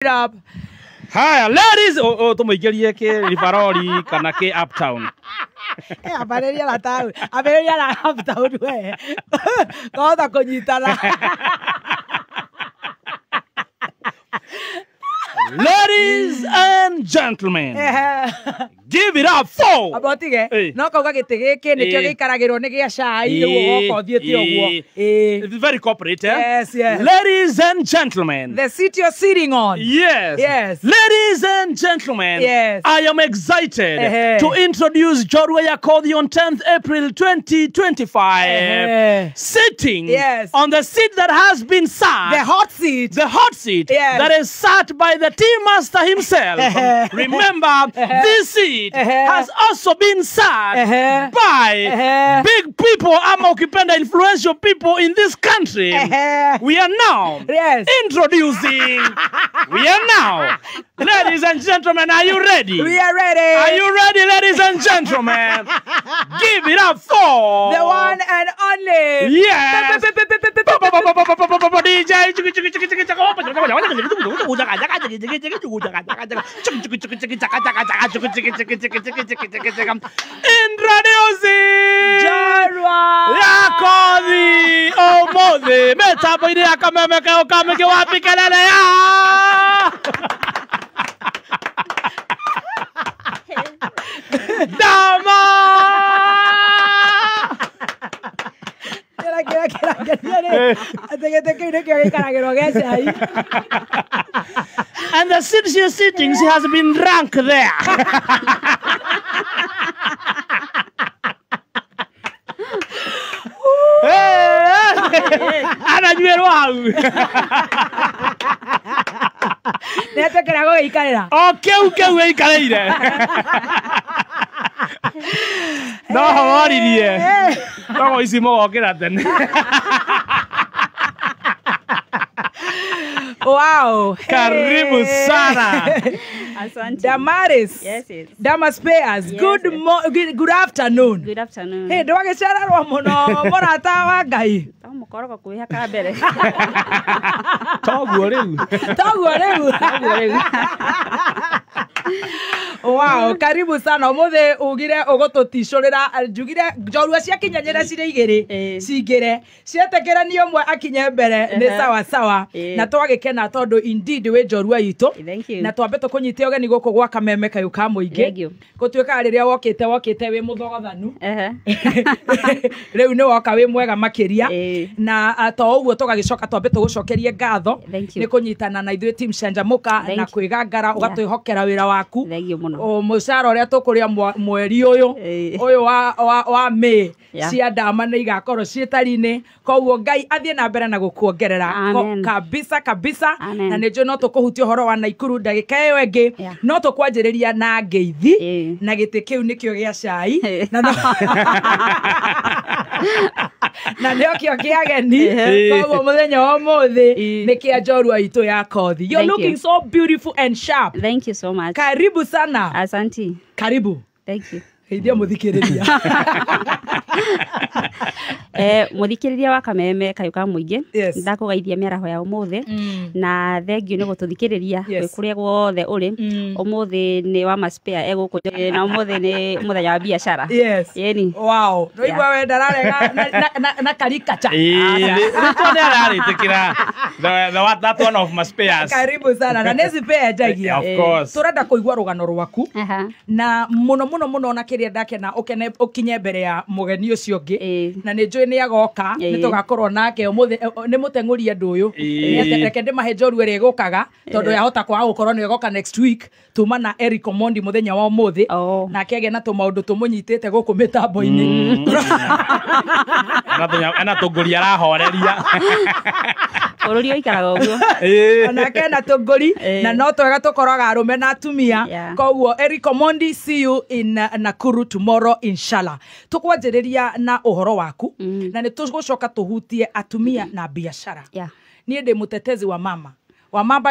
up. Haya, ladies, tumuigerie ke Rivaroli kana ke Uptown. Abareria la town. Abareria la Uptown we. Kota kunyitana. Ladies and gentlemen, give it up for Abotige no kauga gitege ke nikyo gikaragirwo ni gia cai ugo thiete ugo it's very corporate. Yes, yes. Ladies and gentlemen, the seat you're sitting on. yes, Yes. Ladies and gentlemen, Yes. I am excited to introduce Jorwe Yakodi on 10th April 2025, sitting Yes. on the seat that has been sat, The hot seat. the hot seat Yes. that is sat by the tea master himself. Remember, this seat has also been sat by big people, ukipenda influential people in this country. We are now introducing. We are now, ladies and gentlemen, are you ready? We are ready. Are you ready, ladies and gentlemen? Give it up for the one and only. Yes. DJ. Introducing Jorwa Yakodi Omoze Metapo ile akamemeke okameke wapi kelele ya Dama And the seat she is sitting, she has been drunk there. Anajua wao. Nete kerago ikarera. Okay, ikareire. No hawaririe. No isimo okera tene. Wow. Karibu sana. Asante. Damaris. Yes, yes. Damas Payers. Yes, Good afternoon. Good afternoon. Hey, ndwage cererwo muno murata wa Ngai. Tamukoroka kwihaka mbere. Toguo riu. Wow, karibu sana. Umuthe ugire ugututishurira njugire njorua cia kinyanyira cire igiri cingire cietekera ni omwe akinye mbere ni sawa sawa na twagikena tondu indeed we njorua yitu na twambe tukunyite ogeni guku gwa kameme kayu ka muingi gutwika riria wokite wi muthogothanu riu ni woka wi mwega makiria na to uguo tugagicoka twambe tugucokerie ngatho ni kunyitana na ithuĩ team Canjamuka na kwigangara ugatwihokera wira waku o mucara uria tukuria mweri uyu wa May cia ndama ni igakorwo cietari-ini koguo Ngai athie na mbere na gukuongerera kabisa na nijo no tukuhutia horo wa Naikuru ndagika iyo ingi no tukwanjiriria na ngeithi na giti kiu nikio gia cai na ndio kio kiageni koguo muthenya wa muthi ni kia njorua itu ya kothi. You're looking so beautiful and sharp. Thank you so much. Karibu sana. Asante. Karibu. Thank you. Heidia muthikiriria. Muthikiriria wa kameme kayuka muingi ndakugeithia miaraho ya umuthi na thengio ni gututhikiriria kuria guothe uri umuthi ni wa maspea eguku na umuthi ni muthenya wa biashara. Yeni. Wow. Roigwa we ndararega na karikacha. Rutone araritikira that one of maspeas. Karibu sana na nezi pea jagia. Of course. Turenda kuigwa rugano rwaku na muno na kiria ndakena ukinye mbere ya mugeni ucio ungi na ni njui ni agoka ni tugakorwo nake umuthi ni muteng'uria ndu uyu reke ndimahe njorua ri gukaga tondu yahota kwaga gukorwo ni agoka next week tuma na Eric Omondi muthenya wa umuthi na kege na tumaundu tumunyitite guku mitambo-ini ana tunguria arahoreria ururi oikaraga uguo ona kena tunguri na no twega tukoraga arume na atumia koguo Eric Omondi, see you in Nakuru tomorrow inshallah. Tukwanjiriria na uhoro waku na ni tugucoka tuhutie atumia na biashara. Niĩ ndi mutetezi wa mama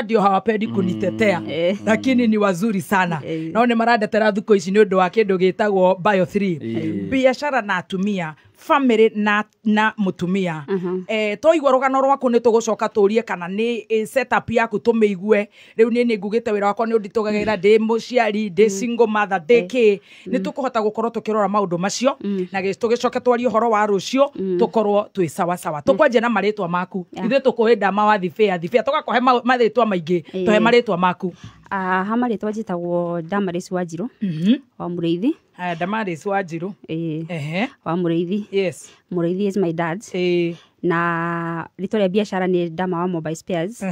ndio hawapendi kunitetea lakini ni wazuri sana no ni maradetera thuko ici ni undu wa kindu gitagwo Bio 3 biashara na atumia family na mutumia toigwa rugano rwaku ni tugucoka turie kana ni setup yaku tumeigue riu ni ngugite wira wakwa ni unditugagira ndi muciari ndi single mother ndiki ni tukuhota gukorwo tukirora maundu macio na tugicoke twarie horo wa rucio tukorwo twi sawa sawa tukwenje na maritwa maku ithe tukuhinda mawathi fair tugakohe maritwa maingi tuhe maritwa maku ha maritwa njitagwo Damaris Wanjiru wa Mureithi Damaris Wanjiru wa Mureithi yes Mureithi is my dad na rito rĩa biashara ni Dama wa Mobile Spares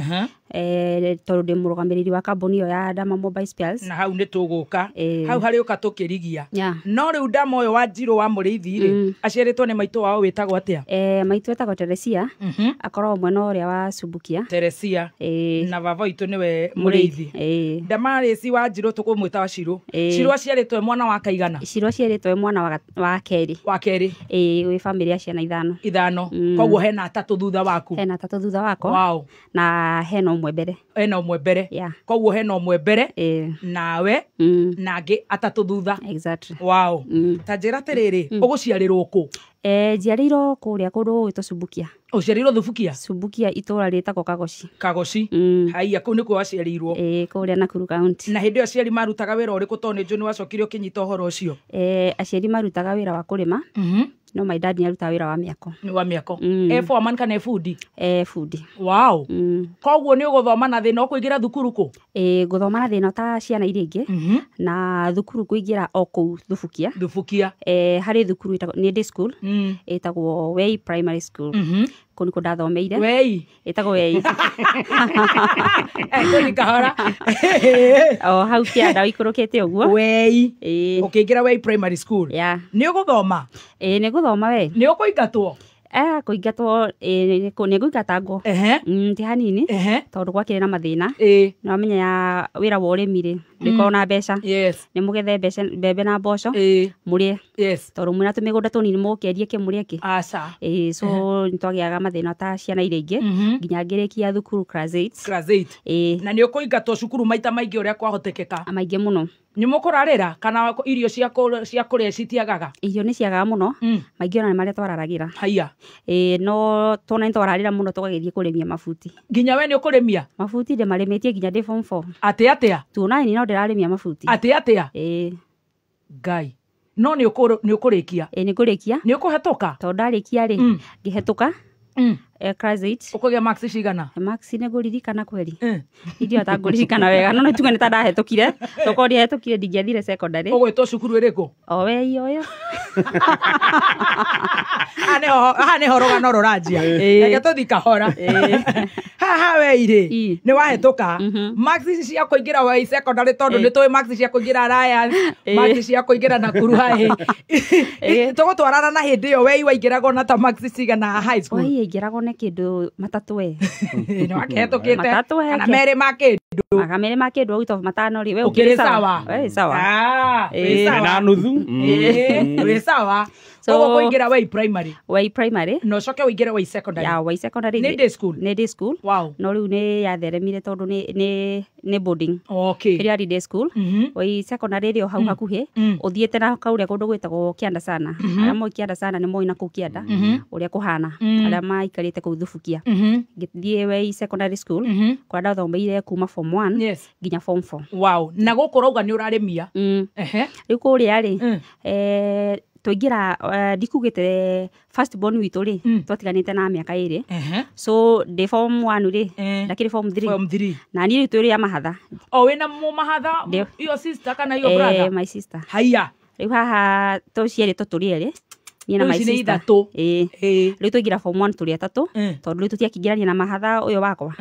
tondu ndi murugamiriri wa kambuni yo ya Dama Mobile Spares na hau ni tuguka hau hari uka tukirigia no riu Dama uyo Wanjiru wa Mureithi ri aciaritwo ni maitu wao witagwo atia maitu wetagwo Teresia akorwo mwena uria wa Subukia Teresia na baba itu niwe Mureithi Damaris Wanjiru tukumwita wa Shiru Shiru aciaritwo mwana wa kaigana Shiru aciaritwo mwana wa keri wi family ya ciana ithano koguo hena atatu thutha waku wow na hena umwe mbere koguo hena umwe mbere nawe nangi atatu thutha exactly wow tanjira tiriri uguciarirwo ku njiarirwo kuria kundu gwitwo Subukia uciarirwo Subukia itura ritagwo Kagoci haiya kuu nikuo waciarirwo kuria Nakuru County na hindi aciari marutaga wira uriku tondu nju ni wacokire ukinyita uhoro ucio aciari marutaga wira wa kurima no my dad ni aruta wira wa miako foreman kana food wow koguo ni uguthoma na thina ukuingira thukuru ku guthoma na thina ta ciana iria ingi na thukuru kuingira o kuu Thubukia hari thukuru ni day school etagwo Wei Primary School kuni ko ndathomeire Wei etagwo Wei kuni kahora hau kianda ikurukite uguo Wei ukiingira Wei Primary School ni uguthoma ni guthoma we ni ukuingatwo kuingatwo ni nguingatangwo ti hanini tondu gwakire na mathina na wamenya ya wira wa urimi ri ndiko na mbeca ni mugethe mbembe na mboco murie tondu mwina tumigunda tunini mukerie kimurie ki so nitwagiaga mathina ta ciana iria ingi nginya ngirikia thukuru class 8 na ni ukuingatwo cukuru maita maingi uria kwahotekeka maingi muno ni mukurarira kana irio cia kuria citiagaga irio ni ciagaga muno maingi ona maria twararagira haiya no tona twararira muno tugagithie kurimia mabuti nginya we ni ukurimia mabuti de marimetie nginya de form 4 atia tuona ni no ndirarimia mabuti atia ngai no ni ukurikia ni kurikia ni ukuhetuka tondu ndarikia ri ngihetuka class 8 ukugia max cigana max ne guririkana kweli idio ta guririkana wega no tuge ni ta ndahetukire toko ndihetukire ndingiathire secondary ugwitwo cukuru iriku o we iyo ane horogano rurajia reke tuthi kahora haha we iri ni wahetuka max cia kuingira Wei secondary tondu ni tuwe max cia kuingira Ryan max cia kuingira Nakuru hai tugutwarana na hindi yo Wei waingirago na ta max cigana high school ingirago ne kindu matatu we ni waketukite kana mere ma kindu out of matano ri we ukiri sawa na nuthu we sawa so kuingira Wei primary no coke uingire Wei secondary ni day school wow no riu ni yatheremire tondu ni boarding ria day school Wei secondary rio hau hakuhi uthiete na kauria kundu gwitagwo Kianda sana aria moi Kianda sana ni moi na ku Kianda uria kuhana aria maikarite ku Thubukia ngithie Wei secondary school kwa ndathomeire kuma form 1 nginya form 4 wow na gukurauga ni urarimia riu kuria ri tuingira ndikugite first born witu ri twatiganite na miaka iri so de form 1 ri ndakiri form 3 na ni ritu ri ya mahatha wina mu mahatha your sister kana your brother my sister haiya riu haha tuciere tuturi eri ni na my sister riu tuingira form 1 turi atatu tondu riu tutiakingirania na mahatha uyo wakwa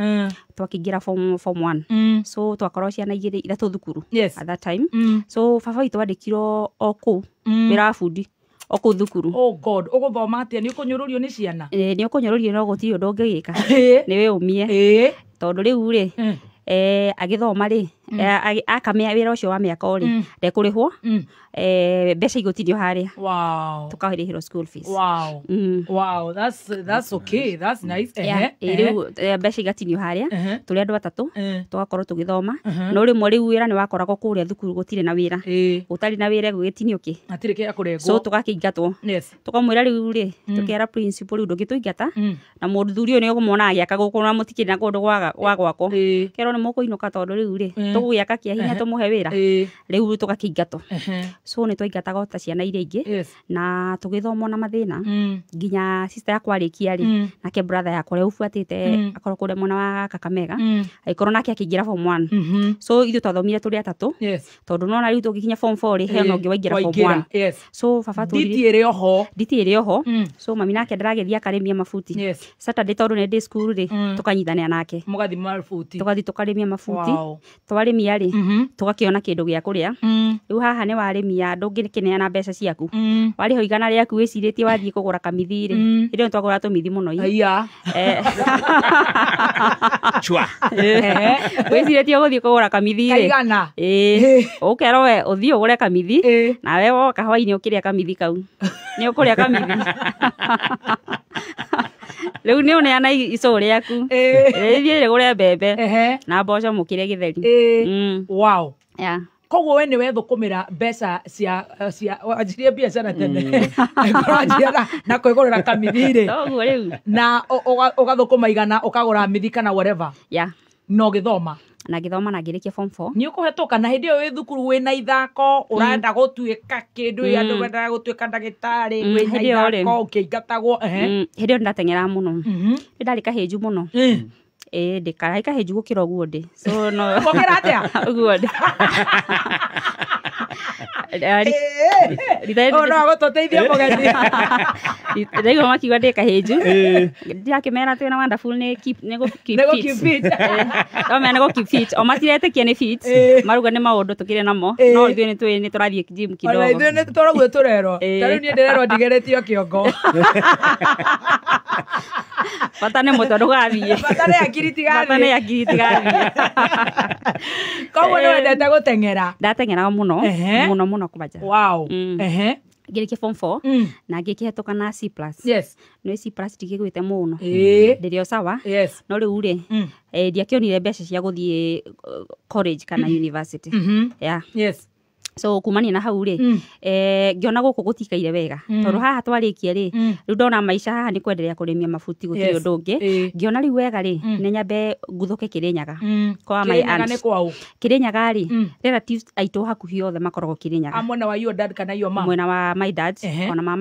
twakingira form 1 so twakorwo ciana igiri ithatu thukuru at that time so baba witu andikirwo oku wira bundi oku thukuru oh god uguthoma atia ni ukunyururio ni ciana ni ukunyururio no gutiri undu ngigika ni we umie tondu riu ri agithoma ri akamea wira ucio wa miaka ori ndekurihwo mbeca igutirio haria tukahirihirwo school fees. Wow, that's okay, that's nice. Riu mbeca igatinio haria turi andu atatu tugakorwo tugithoma no rimwe riu wira ni wakoragwo kuria thukuru gutire na wira utari na wira gugitinio ki atire kia kurengwo so tugakingatwo tukamwira riu ri tukiara principal riu ndugituingata na muthuri uyu ni ugumona agiaka guku na mutikiri na kundu gwa gwako kero ni mukuinuka tondu riu ri tugugiaka kia hinya tumuhe wira riu tugakingatwo so ni twaingataga ota ciana iria ingi na tugithoma na mathina nginya sister yakwa arikia ri nake brother yakwa riu fuatite akorwo kure mwana wa Kakamega aikorwo nake akingira form 1 so ithu twathomire turi atatu tondu nona riu tugikinya form 4 ri heno ngi waingira form 1 so baba turi nditiire oho so mami nake ndaragethia akaremia mafuti Saturday tondu ni day school ri tukanyithania nake mugathi mafuti tugathi tukaremia mafuti twaremia ri tugakiona kindu gia kuria riu haha ni waremia ndungirikineana mbeca ciaku wariho igana riaku wiciritie wathie kugura kamithi ri irio twagura tumithi muno chwa wiciritie guthie kugura kamithi ri igana ukero we uthie ugure kamithi na we woka hwaini ukiria kamithi kau ni ukuria kamithi riu ni uneana ico riaku rithie rigure mbembe na mboco mukire githeri wow koguo we ni wethukumira mbeca cia ajirie biacara tene na kwigurira kamithiri na ugathukuma igana ukagura mithi kana whatever no githoma na githoma na ngirikia form 4 ni ukuhetuka na hindi yo wi thukuru wi na ithako urenda gutuika kindu andu wenda gutuika ndagitari wi na ithako ukiingatagwo hindi yo ndatengera muno ndari kaheju muno ndikarai kaheju gukira uguo ndi so no gukira atia uguo ndi no agototeithia mugeni ndaigo makiuga ndi kaheju ndirakimera twina wonderful ni keep fit no mena go keep fit o matiretekia ni fit maruga ni maundu tukire namo no ithuĩ ni turathie gym kidogo ona ithuĩ ni turaguo turero tariu ni ndirero ndigeretio kiongo bata ni muto ndugathie bata ni akiri tigathie koguo ni wendete guteng'era ndateng'eraga muno muno kubaja ngirikia form 4 na ngikihetoka na C+. No C+ ndigigwite muno ndirio sawa no riu ri ndiakionire mbeca cia guthie college kana university so kumania na hau ri ngiona guku gutikaire wega tondu haha twarikia ri riu ndona maisha haha ni kwendelea kuremia mafuti gutiri undu ungi ngiona riu wega ri ni nyambe nguthuke Kirinyaga kwa my aunt Kirinyaga ri relatives aitu hakuhi othe makoragwo Kirinyaga mwena wa your dad kana your mom mwena wa my dad ona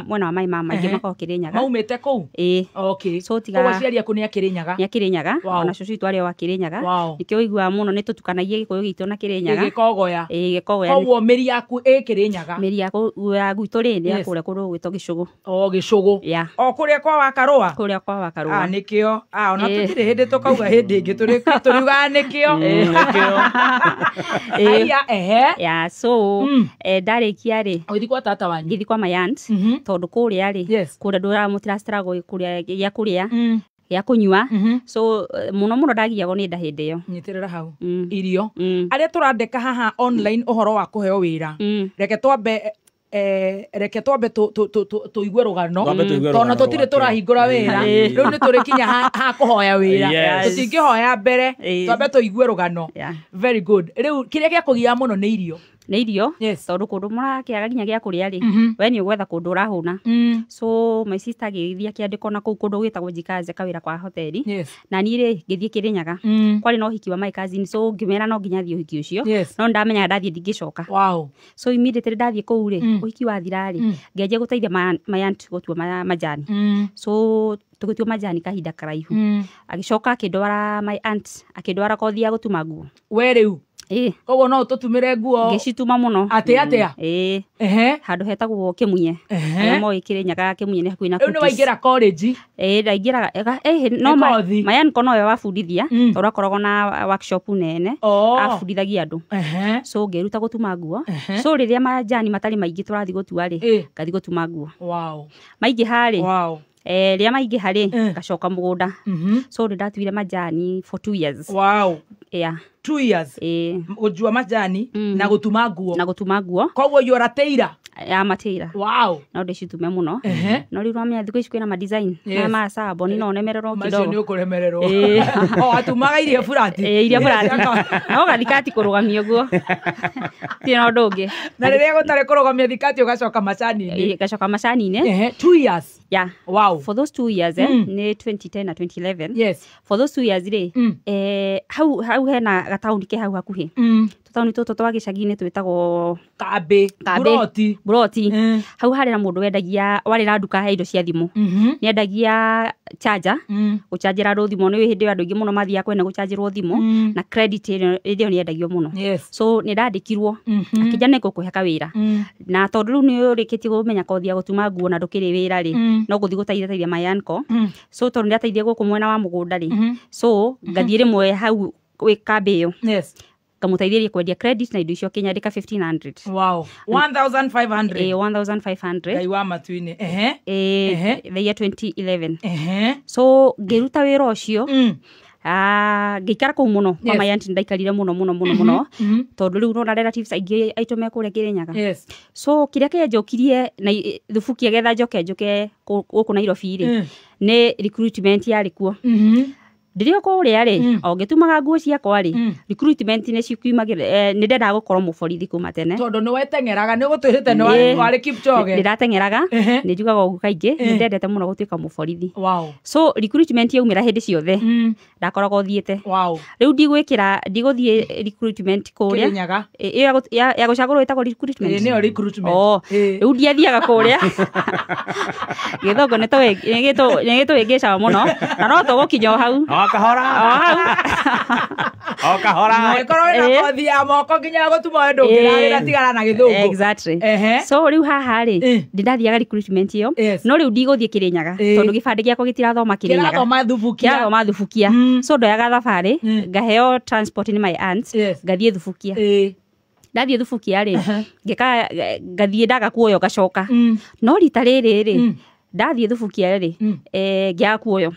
mwena wa my mom aingi makoragwo Kirinyaga maumite kuu okay so tiga kwa ciari yaku ni Kirinyaga ona cucu twari wa Kirinyaga nikio igua muno ni tutukanagie gikuyu gitu na Kirinyaga gikogoya gikogoya koguo meri yaku Kirinyaga meri yaku gwitu ri ni akure kundu gwitwo Gicugu Gicugu o kuria kwa Wakarua nikio ona tutire hindi tukauga hindi ingi turiuga nikio so ndarikia ri uthi kwa tata wanyu ngithi kwa my aunt tondu kuria ri kuria ndura mutira struggle kuria ya kunyua so muno ndagiago ni nda hindi yo nyitirira hau irio aria turandeka haha online uhoro wa kuheo wira reke twambe tuigue rugano tona tutire turahingura wira riu ni turikinya ha kuhoya wira tutingihoya mbere twambe tuigue rugano very good riu kiria gia kugia muno ni irio tondu kundu murakiaga nginya gia kuria ri we ni ugwetha kundu urahuna so my sister agithia kiandiko na kuu kundu gwitagwo Jikaze kawira kwa hoteli na ni ri ngithie Kirinyaga kwari no hiki wa my cousin so ngimera no nginya thio hiki ucio no ndamenya ndathie ndingicoka so immediately ndathie kuu ri uhiki wa thirari ngeje guteithia my aunt gutua majani so tugitua majani kahinda karaihu agicoka akindwara my aunt akindwara kothi ya gutuma nguo we riu koguo no tutumire nguo ngicituma muno atia handu hetagwo Kimunye mo Kirinyaga Kimunye ni hakuina kutis ni waingira college ndaingira no mayan kono we wabundithia tondu akoragwo na workshop nene abundithagia andu so ngeruta gutuma nguo so riria majani matari maingi turathi gutua ri ngathi gutuma nguo maingi hari ria maingi hari ngacoka mugunda so ndatuire majani for 2 years 2 years gujua majani na gutuma nguo koguo you are a tailor ya mateira wow no ndicitume muno no riu ramya thikũ ici kwina ma design na ma sabo ni no nemererwo kidogo macio ni ukuremererwo o atumaga irie furati irie furati no gathikati kurugamia guo ti no ndungi na riria gutare kurugamia thikati ugacoka macani gacoka macani 2 years yeah wow for those 2 years ni 2010 na 2011 yes for those 2 years ri hau hena gatauni ke hau hakuhi tutauni toto twa gicagi-ini twitagwo kambi buroti hau hari na mundu wendagia wari na nduka he indo cia thimu ni endagia charger guchanjira ro thimu ni hindi andu ingi muno mathia kwene guchanjirwo thimu na credit idio ni endagio muno so ni ndandikirwo akijana ikukuhe kawira na tondu riu ni urikitie gumenya kothi ya gutuma nguo na ndukiri wira ri no guthi gutaithia mayanko so tondu ndateithia guku mwena wa mugunda ri so ngathie rimwe hau wi kambi iyo kamutaithirie kwendia credit na indo icio kinyandika 1500 wow 1500 1500 gai wa matuini the year 2011 so ngiruta wira ucio ngikara kuu muno kwa mayanti ndaikarire muno tondu riu no relatives aingi aito me kuria Kirinyaga so kiria kia njokirie na thufukia getha njoke guku Nairobi ri ni recruitment yari kuo ndirio kuria ri o ngitumaga nguo ciakwa ri recruitment ni ciukimagira ni ndenda gukorwo muborithi kuma tene tondu ni wetengeraga ni gutwihite ni wari Kipchoge ndiratengeraga ni njugaga ugu kaingi ni ndendete muno gutuika muborithi wow so recruitment yaumira hindi ciothe ndakoragwo thiete wow riu ndiguthie recruitment kuria Kirinyaga ya gucagurwo itagwo recruitment ni recruitment riu ndiathiaga kuria githongo nito wengecaga muno na no tugukinya hau kahora korwo na kothi ya moko nginya gutuma ndu ngirarira tigara na githungu exactly so riu haha ri ndathiaga recruitment iyo no riu ndiguthie Kirinyaga tondu gibande giakwa gitirathoma Kirinyaga kirathoma thufukia so ndoyaga thabari ngaheo transport ni my aunts ngathie thufukia ndathie thufukia ri ngathie ndagakuoyo gacoka no rita riri ndathie thufukia ri ngiakuoyo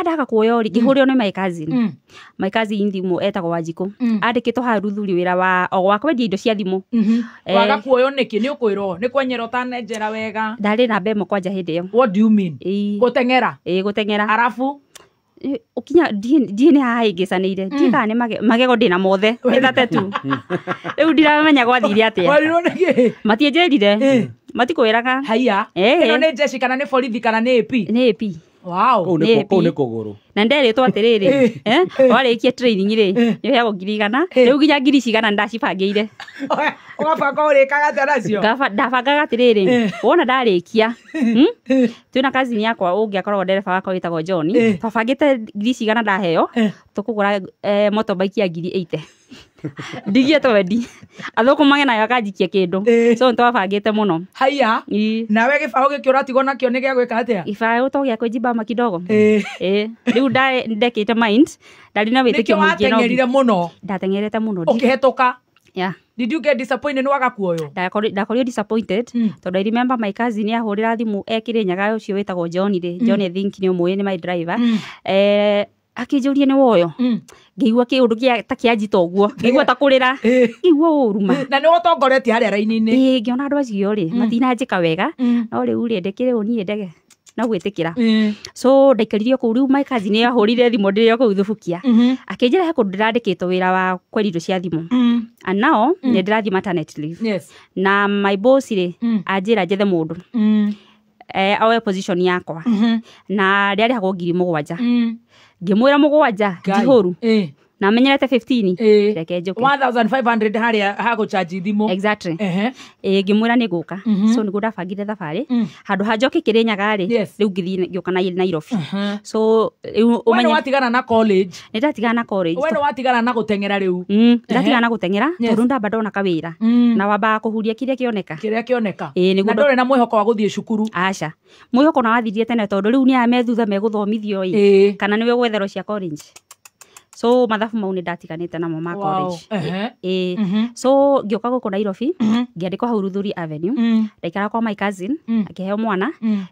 ndaga kuoyo ri ngihurio ni my cousin thimu etagwo Wanjiku andikitwo ha ruthuri wira wa ogwa kwendia indo cia thimu waga kuoyo niki ni ukwirwo ni kwenyera utanenjera wega ndari na mbemo kwanja hindi iyo what do you mean gutengera gutengera arafu ukinya diene ha ingicanire tika ni magego ndina mothe ethate tu riu ndiramenya gwathire atia warirwo niki matienjerire matikuiraga haya ino ni jeshi kana ni borithi kana ni AP wow ni kuguru na nderetwo atiriri warikia training ri ni heago 100 riu ginya 100 ndacibangeire ugabanga urikaga atia nacio ndabangaga atiriri wona ndarikia twina cousin yakwa ungiakorwo ndereba wakwa witagwo John twabangite 100 ndaheo tukugura motorbike ya 80 ndigie twendi athuku magena yakanjikia kindu so ntwabangite muno haya nawe gibao gikiura tigo nakio ni gia gwika atia ibao to gia kujibama kidogo riu ndekite mind ndari na witikio mwingi no watengerire muno ndatengerete muno ukihetoka yeah did you get disappointed waga kuoyo ndakorio disappointed tondu I remember my cousin ahurira thimu Kirinyaga ucio witagwo John ri John think ni umwe ni my driver akijuria ni woyo ngigua kiundu gia takianjito guo ngigua ta kurira ngigua uruma na ni utongoretie haria raini-ini ngiona andu acio ri matinanjika wega no riu ri ndekire uni ndege na gwitikira so ndaikaririo ku riu my cousin ahurire thimu ndirio ku thufukia akinjira he kundu ndirandikitwo wira wa kweri indo cia thimu and now ni ndirathi maternity leave na my boss ri anjira njethe mundu awe position yakwa na ndiari hako 7,000 ngimwira 7,000 njihuru na menyerete 15 reke njoke 1500 haria hago charge thimu exactly ngimwira ni guka so niguo ndabangire thabari handu hanjoke Kirinyaga ri riu ngithii ngioka na Nairobi so umenya watigana na college ni ndatigana na college wewe watigana na gutengera riu ndatigana na gutengera tondu ndamba ndona kawira na wamba kuhuria kiria kioneka na ndore na mwihoko wa guthie cukuru aca mwihoko na wathirie tene tondu riu ni amethutha meguthomithio kana niwe gwetherwo cia college so mathabu mau nĩ ndatiganĩte namo ma college so ngĩũka gũkũ Nairobi ngĩandĩkwo hau Ruthuri Avenue ndaikara kwa my cousin akĩheo mwana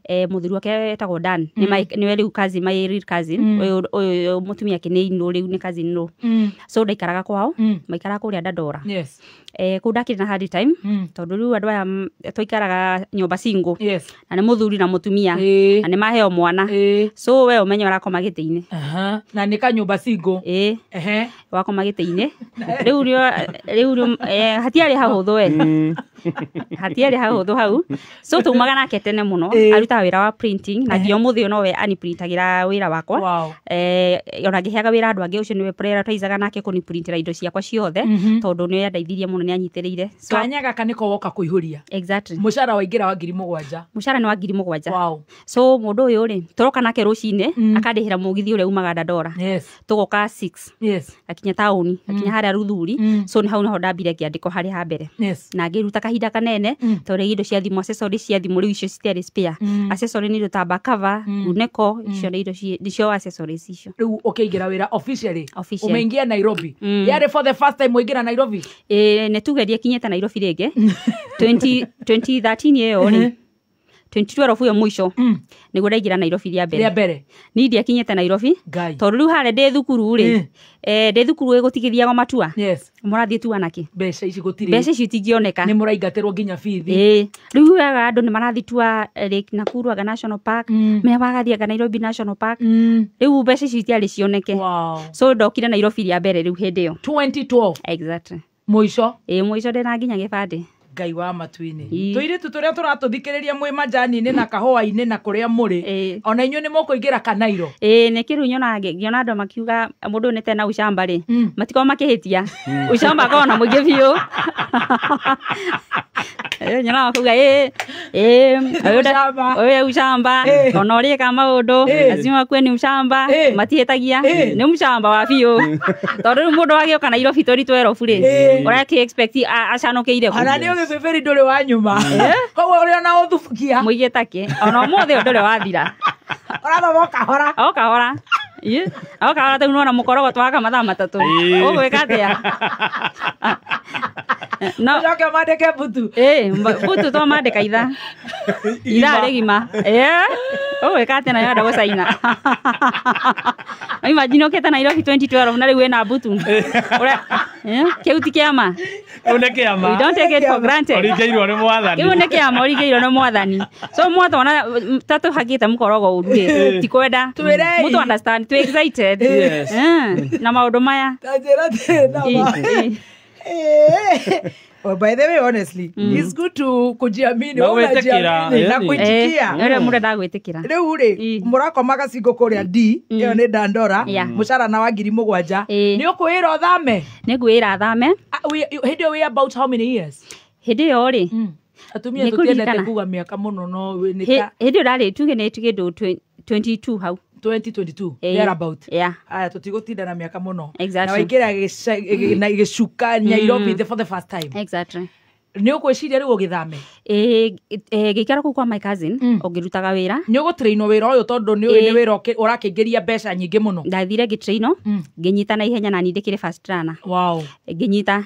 mũthuri wake etagwo Dan nĩwe rĩu cousin my real cousin ũyũ mũtumia kĩnĩinũ rĩu nĩ cousin no so ndaikaraga kwao maikaraga kũrĩa Dandora kũu ndakĩrĩ na hard time tondũ rĩu andũ aya twaikaraga nyũmba single na nĩ mũthuri na mũtumia na nĩ maheo mwana so we ũmenye ũrakoma gĩtĩ-inĩ na nĩ kanyũmba single wakoma gĩtĩ-inĩ rĩu hatiarĩ hahũthũ we hatiarĩ hahũthũ hau so tumaga nake tene mũno arutaga wĩra wa printing na nginya mũthĩ no we aniprintagĩra wĩra wakwa ona ngĩheaga wĩra andũ angĩ ũcio nĩwe prioritizaga nake kũniprintĩra indo ciakwa ciothe tondũ nĩwe andeithirie mũno nĩ anyitĩrĩire kanya gaka nĩko woka kũihũria exactly mũcara waingĩra wa 7,000 mũcara nĩ wa 7,000 so mũndũ ũyũ rĩ tũroka nake rũcinĩ akandĩhĩra mũgithi ũrĩa umaga Dandora tũgoka 6 akinya taũni akinya harĩa Ruthuri so nĩ hau naho ndambire ngĩandĩkwo harĩa ha mbere na ngĩruta kahinda kanene tondũ indo cia thimũ accessories cia thimũ rĩu icio citiarĩ spare accessories nĩ indo ta cover uneko icio nĩ indo icio accessories icio rĩu ũkĩingĩra wĩra officially umeingia Nairobi yarĩ for the first time ũingĩra Nairobi nĩ tugerie kinyĩte Nairobi rĩngĩ 2013 ĩyo rĩ 2012 ũyo mũico nĩguo ndaingĩra Nairobi rĩa mbere nĩ ndiakinyĩte Nairobi tondũ rĩu harĩa ndĩ thukuru rĩ ndĩ thukuru ĩgũtigithiago matua mũrathiĩ tu anake mbeca ici gũtirĩ mbeca ici itingĩoneka nĩ mũraingatĩrwo nginya bithi rĩu wega andũ nĩ marathiĩ tua Lake Nakuru aga National Park me magathiĩ Nairobi National Park rĩu mbeca ici itiarĩ cioneke so ndokire Nairobi rĩa mbere rĩu hĩndĩ ĩyo 2012 exactly mũico mũico ndĩna nginya gĩbandĩ Ngai wa matu-inĩ tũirĩtu tũrĩa tũratũthikĩrĩria mwĩ majani-inĩ na kahũa-inĩ na kũrĩa mũrĩ ona inyuĩ nĩ mũkũingĩra Kanairo nĩ kĩrũ ngĩona andũ makiuga mũndũ ũyũ nĩ tena ucamba rĩ matikoo makĩhĩtia ucamba akorwo na mũingĩ biũ nyona makauga ũyũ ucamba ona ũrĩka maũndũ lazima kuwe ni ucamba matihĩtagia nĩ ucamba wa biũ tondũ rĩu mũndũ wagĩũka Nairobi tũritũ 12 rĩ ũrakĩ expect acanũkĩire Viveri ndũrĩ wa nyuma koguo ũrĩ ona ũthubukia mũigĩ take ona ũmũthĩ ndũrĩ wathira ũrathoma kahora kahora tau nona mũkorogo twaka mathaa matatũ ũgwĩka atĩa no njoke mandĩke butu butu to mandĩka itha rĩgima ũgwĩka atĩa nayo enda gũcaina imagine ũkĩte Nairobi 2012 na rĩu wĩna butu kĩu ti kĩama we don't take it for granted ũringĩirwo nĩ mwathani kĩu nĩ kĩama ũringĩirwo nĩ mwathani so mwatona tatũ hakĩte mũkorogo ũruĩ ti kwenda mũtu understand too excited na maũndũ maya by the way honestly it's good to kujiamini na kujikia mũndũ ndagwĩtĩkĩra rĩu rĩ mũrakomaga cingo kũrĩa D ĩyo nĩ Dandora mũcara na wa 7,000 nĩ ũkwĩra thame nĩ ngwĩra thame hĩndĩ ĩyo we about how many years hĩndĩ ĩyo rĩ atumia tũtiendete kuga mĩaka mũno no nĩ ta hĩndĩ ĩyo rarĩ tuge nĩ kĩndũ 22 hau 2022 there about aya tũtigũtinda na mĩaka mũno na waingĩra na gĩcuka Nairobi for the first time exactly nĩ ũkwĩciria rĩu ũgĩthame gĩikara kũu kwa my cousin ũngĩrutaga wĩra nĩ ũgũtrainwo wĩra ũyũ tondũ nĩ wĩra ũrakĩingĩria mbeca nyingĩ mũno ndathire ngĩtrainwo ngĩnyita na ihenya na nindĩkĩrĩ first runner ngĩnyita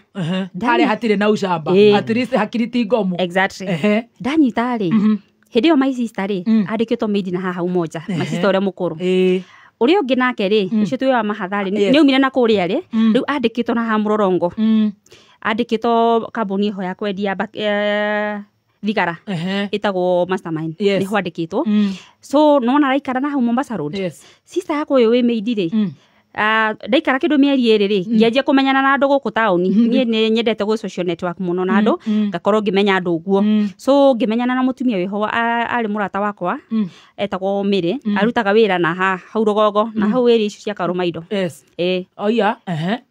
harĩa hatirĩ na ucamba at least hakiri ti ngomu exactly ndanyita rĩ hĩndĩ ĩyo my sister rĩ andĩkĩtwo maid na haha umoja my sister ũrĩa mũkũrũ ũrĩa ũngĩ nake rĩ ũcio twĩ wa mahatha rĩ nĩ umire na kũrĩa rĩ rĩu andĩkĩtwo na ha Mũrorongo andĩkĩtwo kambuni ho ya kwendia thigara ĩtagwo Mastermind nĩ ho andĩkĩtwo so nona araikara na hau Mombasa Road sister yakwa ũyũ wĩ maid rĩ ndaikara kĩndũ mĩeri ĩrĩ rĩ ngĩanjia kũmenyana na andũ gũkũ taũni niĩ nĩ nyendete gũ social network mũno na andũ ngakorwo ngĩmenya andũ ũguo so ngĩmenyana na mũtumia wĩho arĩ mũrata wakwa etagwo Mĩrĩ arutaga wĩra na hau Rũgongo na hau ĩrĩ icio cia Karũmaido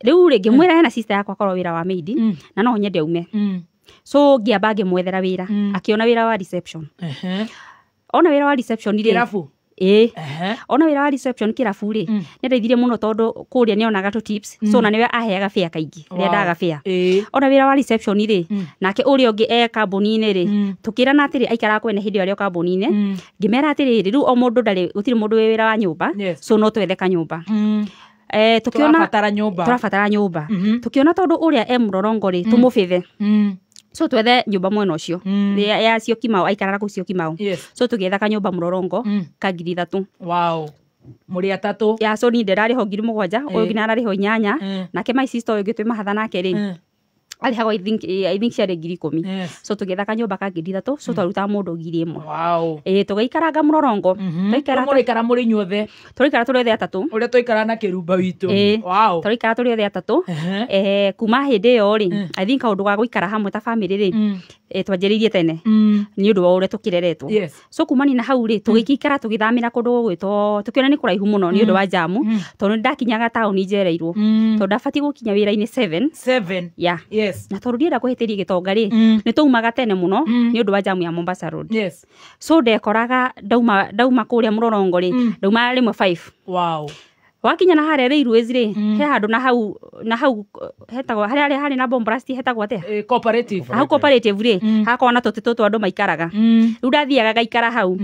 rĩu rĩ ngĩmwĩra hena sister yakwa korwo wĩra wa maid na no nyende ume so ngĩamba ngĩmwethera wĩra akĩona wĩra wa reception ona wĩra wa reception rĩ ona wĩra wa reception kĩrabu rĩ nĩ ndeithirie mũno tondũ kũrĩa nĩ onaga tips so na nĩwe aheaga fare kaingĩ rĩrĩa ndaga fare ona wĩra wa reception rĩ nake ũrĩa ũngĩ kambuni-inĩ rĩ tũkĩrana atĩrĩ aikara kwene hĩndĩ ĩyo arĩ kambuni-inĩ ngĩmera atĩrĩ rĩu o mũndũ ndarĩ gũtirĩ mũndũ wĩ wĩra wa nyũmba so no twethe kanyũmba turabatara nyumba tukiona tondu uria Mlolongo ri tumubithe so twethe nyumba mwena ucio ya Syokimau aikaraga ku Syokimau so tugietha kanyumba Mlolongo ka 3,000 wow muri atatu ya so ni nderari ho 7,000 uyu ngina arari ho 8 nake my sister uyu gitwe mahatha nake ri ali hago I think share 10,000 so tugetha kanyumba ka 3,000 so twaruta mundu 1,000 wow tugaikaranga Mlolongo twaikara muri nyothe turaikara turi othe atatu uria twaikara na kirumba witu wow turaikara turi othe atatu kuma hindi yo ri I think kaundu ga guikara hamwe ta family ri twanjiririe tene ni undu wa uria tukireretwo so kumani na hau ri tugikikara tugithamira kundu gwitwo tukiona ni kuraihu muno ni undu wa jamu tondu ndakinyaga town njereirwo tondu ndabati gukinya wira-ini 7 yeah na tondu ndienda kuhitiria gitonga ri ni tuumaga tene muno ni undu wa jamu ya Mombasa Road so ndekoraga ndauma kuria Mlolongo ri ndauma rimwe 5 wow wakinya na haria Railways ri he handu na hau hetagwo haria hari na bomb blast hetagwo ate cooperative hau cooperative ri hakona tutu andu maikaraga riu ndathiaga gaikara hau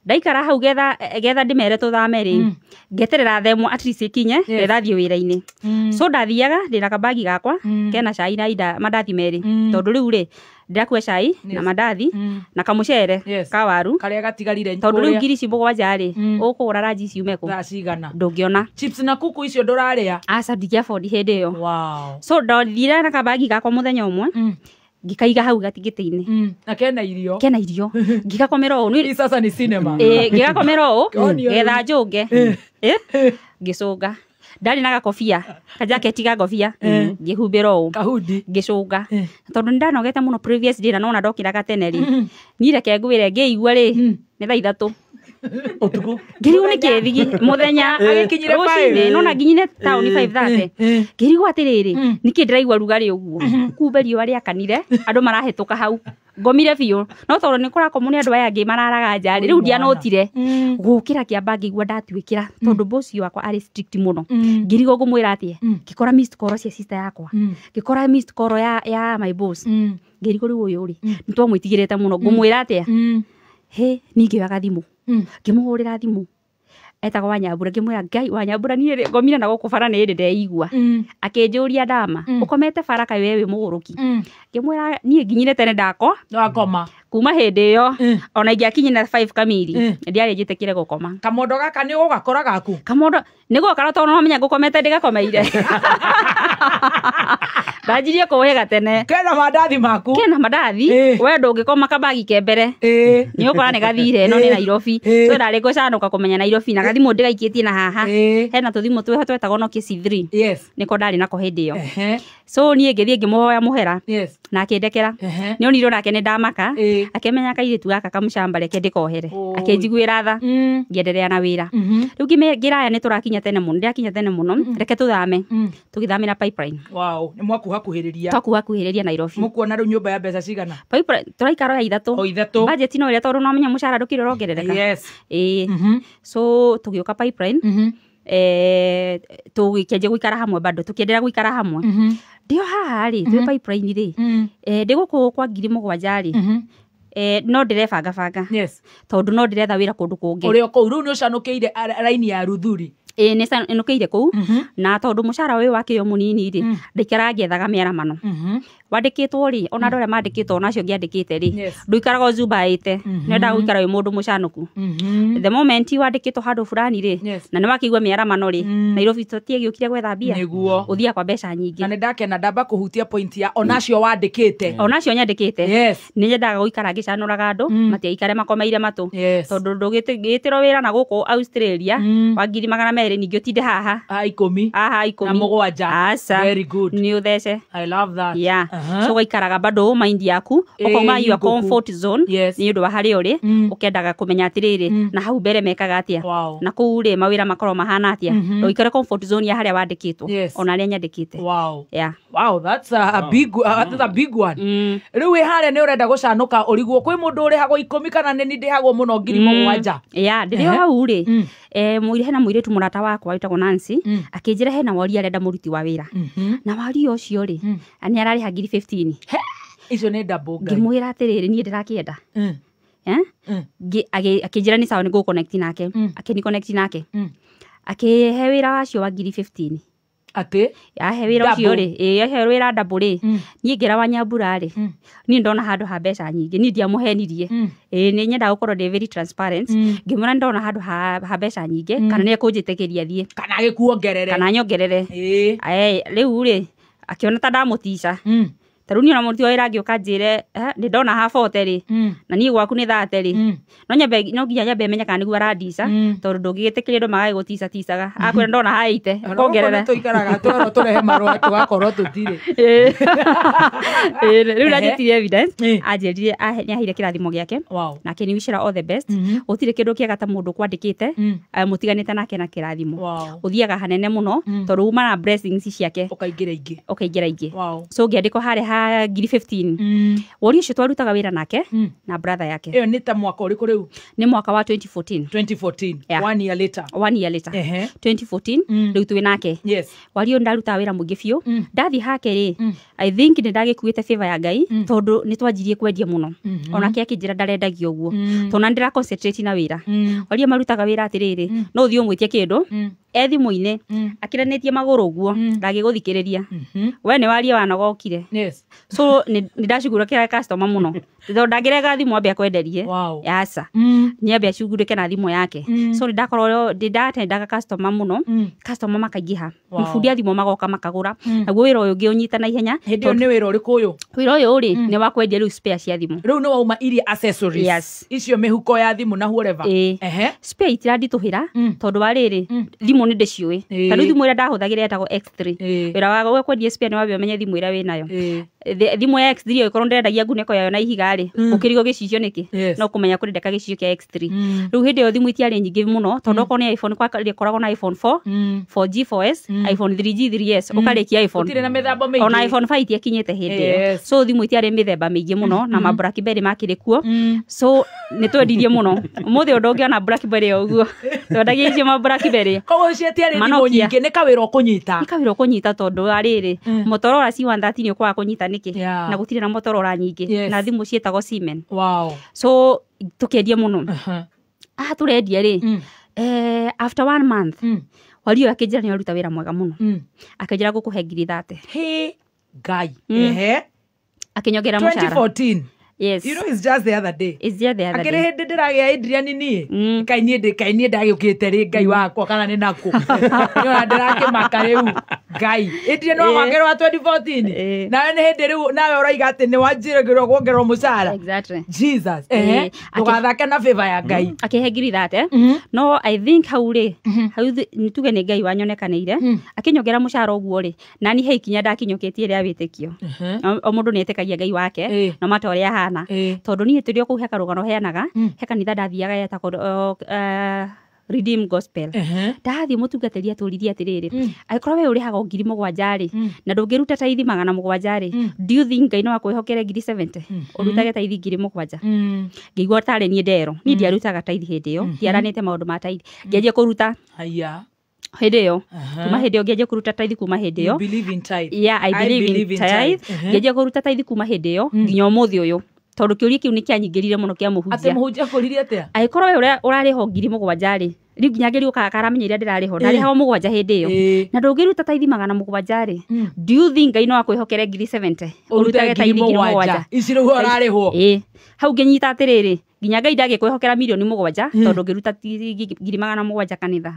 ndaikara hau getha ndimere tuthame ri ngeterera themo at least ikinye ndathie wira-ini so ndathiaga ndina kabagi gakwa kena cai na ida mandathi meri tondu riu ri ndirakua cai na mandathi na kamucere ka waru karia gatigarire tondu riu 7,000 ri ukugura ranji ciumeko cigana ndungiona chips na kuku icio nduraria aca ndigia afford hindi yo wow so ndathire na kabagi gakwa muthenya umwe ngikaiga hau gatigiti-ini na kena irio ngigakomera uu ni sasa ni cinema ngigakomera uu getha njunge ngicunga ndari na gakobia kajaketi ga ngobia ngihumbira uu kahudi ngicunga tondu ndanogete muno previous day na nona ndokiraga tene ri ni reke ngwire ngiigua ri ni thaa 3 utuku ngirigo ni kithigi muthenya agikinyire 5 nona nginyine town 5:30 ngirigo atiriri niki ndiraigua rugari uguo kumbe riua riakanire andu marahituka hau ngomire biu no tondu ni kurako muni andu aya angi mararaga njari riu ndianotire gukira kiamba ngigua ndatwikira tondu bosi wakwa ari strict muno ngirigo ngumwira atie ngikora missed call cia sister yakwa ngikora missed call ya my boss ngirigo riu uyu ri nitwamwitigirite muno ngumwira atie he ningiwaga thimu ngimuhurira thimu etagwo Wanyambura ngimwira Ngai Wanyambura ni ngomire na gukubara ni ndeigua akinjuria ndama ukomete baraka wewe muguruki ngimwira ni nginyire tene ndako ndakoma kuma hindi yo ona ingiakinyi na 5 kamiri ndiari njitekire gukoma kamondo gaka ni ugakora gaku kamondo nigo kara tondu no menya ngukomete ndigakomeire ndajirie kuhega tene kena mandathi maku we ndungikoma kabagi kembere ni ukora ni gathire no ni Nairobi so ndari gucanuka kumenya Nairobi na gathimu ndigaikitie na haha hena tuthimu tweho twetagwo Nokia C3 niko ndari nako hindi yo so ni ngithie ngimuhoya muhera na akindekera ni onirwo nake ni ndamaka akemenya kairitu gaka kamucamba reke ndikohere akinjiguira tha ngienderea na wira riu ngiraya ni turakinya tene muno ndiakinya tene muno reke tuthame tugithamira pipeline wow ni mwakuhakuhiriria Nairobi mukuona riu nyumba ya mbeca cigana pipeline turaikara ya 3 budget no ria tondu no menya mucara ndukire rongerereka so tugiuka pipeline tugikenje guikara hamwe bado tukiendelea guikara hamwe ndio haha ri twi pipeline ri ndiguku kwa 7,000 ri no ndirebanga tondu no ndiretha wira kundu kungi urio kou riu ni ucanukiire raini ya Ruthuri nesa nukeire kou na tondu mucara uyu wakio munini ri ndikara ngiethaga miaramano wandikitwo ri ona ndore mandikitwo nacio ngiandikite ri nduikaraga zubaite nenda guikara wi mundu mucanuku the moment wandikitwo handu fulani ri na ni wakigwa miaramano ri Nairobi totie giukire gwetha bia niguo uthia kwa mbeca nyingi na ndakena ndamba kuhutia point ya onacio wandikite onacio nyandikite ni nyendaga guikara ngicanuraga andu matiaikare makomeire matu tondu ndugitiro wira na guku Australia wa 200 ningi utinde haha 10 na mugwanja very good ni uthece I love that so waikaraga bado mind yaku ukoma your comfort zone ni undu wa hari uri ukendaga kumenya atiriri na hau mbere mekaga atia na kuu ri mawira makoro mahana atia ndoikare comfort zone ya haria wandikitwo ona ria nyandikite wow that's a big one riu wi haria ni urenda gucanuka uriguo kwi mundu uri hago 10 kana ni ndihagwo muno 7,000 ndirio hau ri hena muiritu murata wakwa witagwo Nancy akinjira hena wari arenda muruti wa wira na wari ucio ri ani arari ha 15 icio ni double guy ngimwira atiriri nie ndirakienda akinjira ni sawa ni go connect nake akini connect nake Akihe wira wacio wa 15. Ate ahe wira ucio ri ahe wira double ri ni ngira wa Nyambura ri ni ndona handu ha mbeca nyingi ni ndia muhenirie ni nyenda gukorwo ndi very transparent ngimura ndona handu ha mbeca nyingi kana ni ekunjitikiria thie kana gikuongerere kana nyongerere riu ri akiona ta ndamutica taruni ona muruti wira ngioka njire ni ndona ha 40 ri na ni gwaku ni 30 ri no nginya nyambe menya kana niguo arandica tondu ndungigitikirirwo magagigutica ticaga akwira ndona ha 80 kongerere tuikaraga twero turehe marwa tugakorwo tutire riu rajitirie evidence anjirire ni ahire kirathimo giake na ke ni wishira all the best utire kindu kiega ta mundu kwandikite mutiganite nake na kirathimo uthiaga hanene muno tondu uma na blessings ciake ukaingira ingi so ngiandiko hare 15 wori ucio twarutaga wira nake na brother yake iyo ni ta mwaka uriku riu ni mwaka wa 2014 yeah. one year later 2014 riu twi nake wario ndaruta wira mungi biu ndathi hake ri I think ni ndagikuite favor ya Ngai tondu ni twanjirie kwendia muno onake akinjira ndarendagia uguo tona ndira concentrate na wira wario marutaga wira atiriri no uthio mwitie kindu ethimu-ini akiranetie maguru uguo ndagiguthikiriria we ni waria wanogokire so ni ndashugura kira customer muno tondu ndagirega thimu ambe akwenderie yasa ni ambe ashugurike na thimu yake so ndakorwo ndatendaga customer muno customer makaingiha mfundi thimu magoka makagura naguo wira uyu ngi unyita na ihenya hindi ni wira uriku uyu wira uyu uri ni wa kwendia riu spare cia thimu riu ni wauma iria accessories icio mihuko ya thimu na whatever spare itirandituhira tondu wariri thimu ni ndiciui tanu thimu ira ndahuthagira etagwo X3 wira wa kwendia spare ni wabio menye thimu ira winayo thimu ya X3 yo ikorwo ndendagia nguneko yayo na ihiga ri ukirigo gicicio niki no kumenya kurendeka gicicio kia X3 riu hindi yo thimu itiari nyingi muno tondu ko ni iPhone kwa rikoragwo na iPhone 4 4G 4S iPhone 3G 3S ukarikia iPhone utire na mithemba mingi ona iPhone 5 itiakinyete hindi so thimu itiari mithemba mingi muno na ma BlackBerry makiri kuo so ni twendirie muno umuthi undu ungiona BlackBerry uguo twendagia icio ma BlackBerry koguo cio tiari thimu nyingi ni kawira ukunyita tondu ariri Motorola C130 ni ukwa kunyita niki na gutire na Motorola nyingi na thimu cietagwo Siemens so tukendia muno turendia ri after 1 month wario akinjira ni aruta wira mwega muno akinjira gukuhe 30 Ngai akinyogera mushara 2014 Yes. You know, it's just the other day. It's just the other day. Akere hindi ndiragia Adrian ni. Kaini ndagiukite ri Ngai wakwa kana ni naku. Yo ndirake makariu Ngai. Adrian no wagerwa 2014. Na ni hindi riu nawe uraiga ati ni wanjiragirwo kuongerwo mucara. Exactly. Jesus. Ndugathake na favor ya Ngai. Akihe ngiri thate. No, I think hauri. Hau nituge ni Ngai wanyonekanire. Akinyogera mucara uguo ri. Na ni he kinya ndakinyoketie ri awitikio. O mundu ni etikagia Ngai wake. No matoria tondu ni hitirio ku heka rugano heanaga heka nitha ndathiaga yetako Redeem Gospel ndathi mutungateria turirie atiriri aikorwo we urihaga 7,000 ri na ndungiruta taithi 700 ri do you think Ngai no akwihokere 70 urutage taithi 7,000 ngigwa tare ni ndero ni ndiarutaga taithi hindi yo ndiaranite maundu ma taithi ngianjia kuruta hindi yo kuma hindi yo ngianjia kuruta taithi kuma hindi yo believe in tithe I believe in tithe ngianjia kuruta taithi kuma hindi yo nginya umuthi uyu tondu kiuria kiu ni kianyingirire muno kia muhunjia ate muhunjia kuririe atia aikorwo we urariho 7,000 ri riu nginya ngiri ukaramenya iria ndirariho ndariho 7,000 hindi yo na ndungiruta taithi 700 ri do you think Ngai no akwihokere 70 urutage taithi 7,000 iciru urariho hau nginyita atiriri nginya Ngai ndagikwihokera 7,000,000 tondu ngiruta 700 kanitha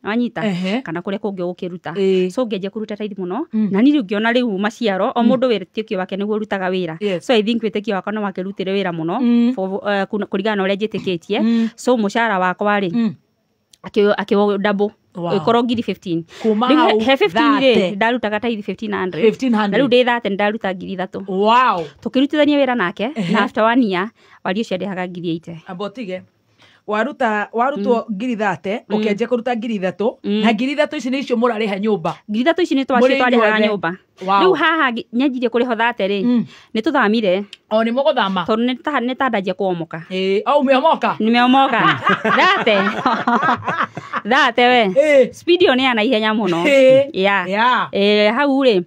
anyita kana kuria kungi ukiruta so ngianjia kuruta taithi muno na ni riu ngiona riu maciaro o mundu witikio wake niguo rutaga wira so I think witikio wake no makirutire wira muno kurigana uria njitikitie so mushara wakwa ri akiwo double ikorwo 15 kuma hau he 15 ri ndarutaga taithi 1500 na riu ndi 30 ndaruta 3,000 tukirutithania wira nake na after 1 year wario cia ndehaga 80 abotige warutwo 30 ukenje kuruta 3,000 na 3,000 ici ni icio murariha nyumba 3,000 ici ni twacietwa nyumba riu haha nyanjirie kuri ho thate ri ni tuthamire o ni muguthama tondu ni tandajia kuomoka au umeomoka nimeomoka thate we speed yo ni ana ihenya muno hau ri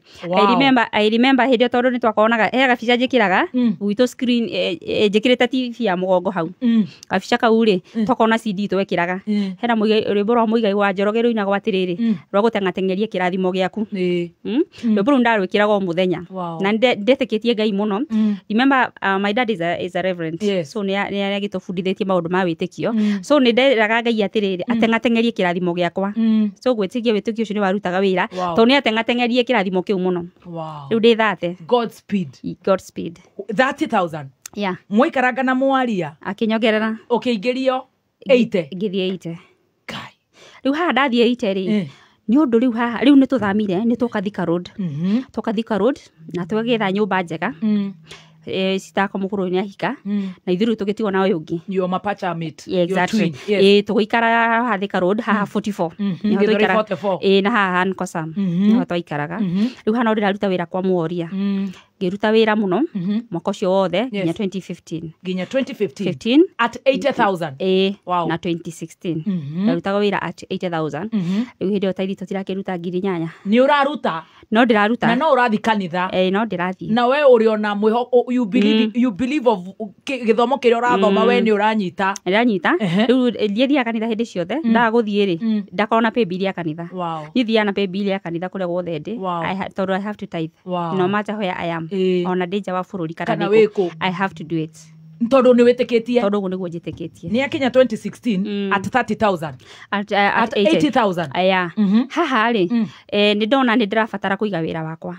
I remember hindi tondu ni twakonaga he gabica njikiraga gwitũ screen njikirite TV ya mugongo hau gabica kau ri tokona CD twekiraga hena rwimbo rwa Muigai wa Njoroge ruinagwo atiriri rwa gutengatengeria kirathimo giaku rwimbo ru ndarwikiraga o muthenya na ndetikitie Ngai muno. Remember my dad is a reverend, so ni agitubundithitie maundu ma witikio, so ni nderaga Ngai atiriri atengatengerie kirathimo giakwa, so gwitikia witikio ucio ni warutaga wira to ni atengatengerie kirathimo kiu muno. Riu ndi thate Godspeed 30,000 mwikaranga na mwaria akinyongerera ukiingirio 80 ngithie 80 kai riu haha ndathie 80 ri ni undu riu haha riu ni tuthamire ni tukathika road na twegitha nyumba njega sitako mukuru ni ahika na ithiru tugitigo na uyungi your mapacha mate exactly tuguikara hathika road haha 44 ni ho tuikara na haha Nkosam ni ho twaikaraga riu hana ndiraruta wira kwa muoria ngiruta wira muno mwaka ucio wothe nginya 2015 at 80,000 na 2016 ndarutaga wira at 80,000 riu hindi otairi tutirakiruta ngiri nyanya ni uraruta no ndiraruta na no urathi kanitha no ndirathi na we uri ona you believe of githomo kiria urathoma we ni uranyita riu thia kanitha hindi ciothe ndaguthie ri ndakona pay bill ya kanitha ni thia na pay bill ya kanitha kuria guothe ndi tondu I have to tithe no matter where I am ona ndija wa bururi kana ndiko I have to do it tondu ni witikitie tondu guo niguo njitikitie ni akinya 2016 at 30,000 at 80,000 haha ri ni ndona ni ndirabatara kuiga wira wakwa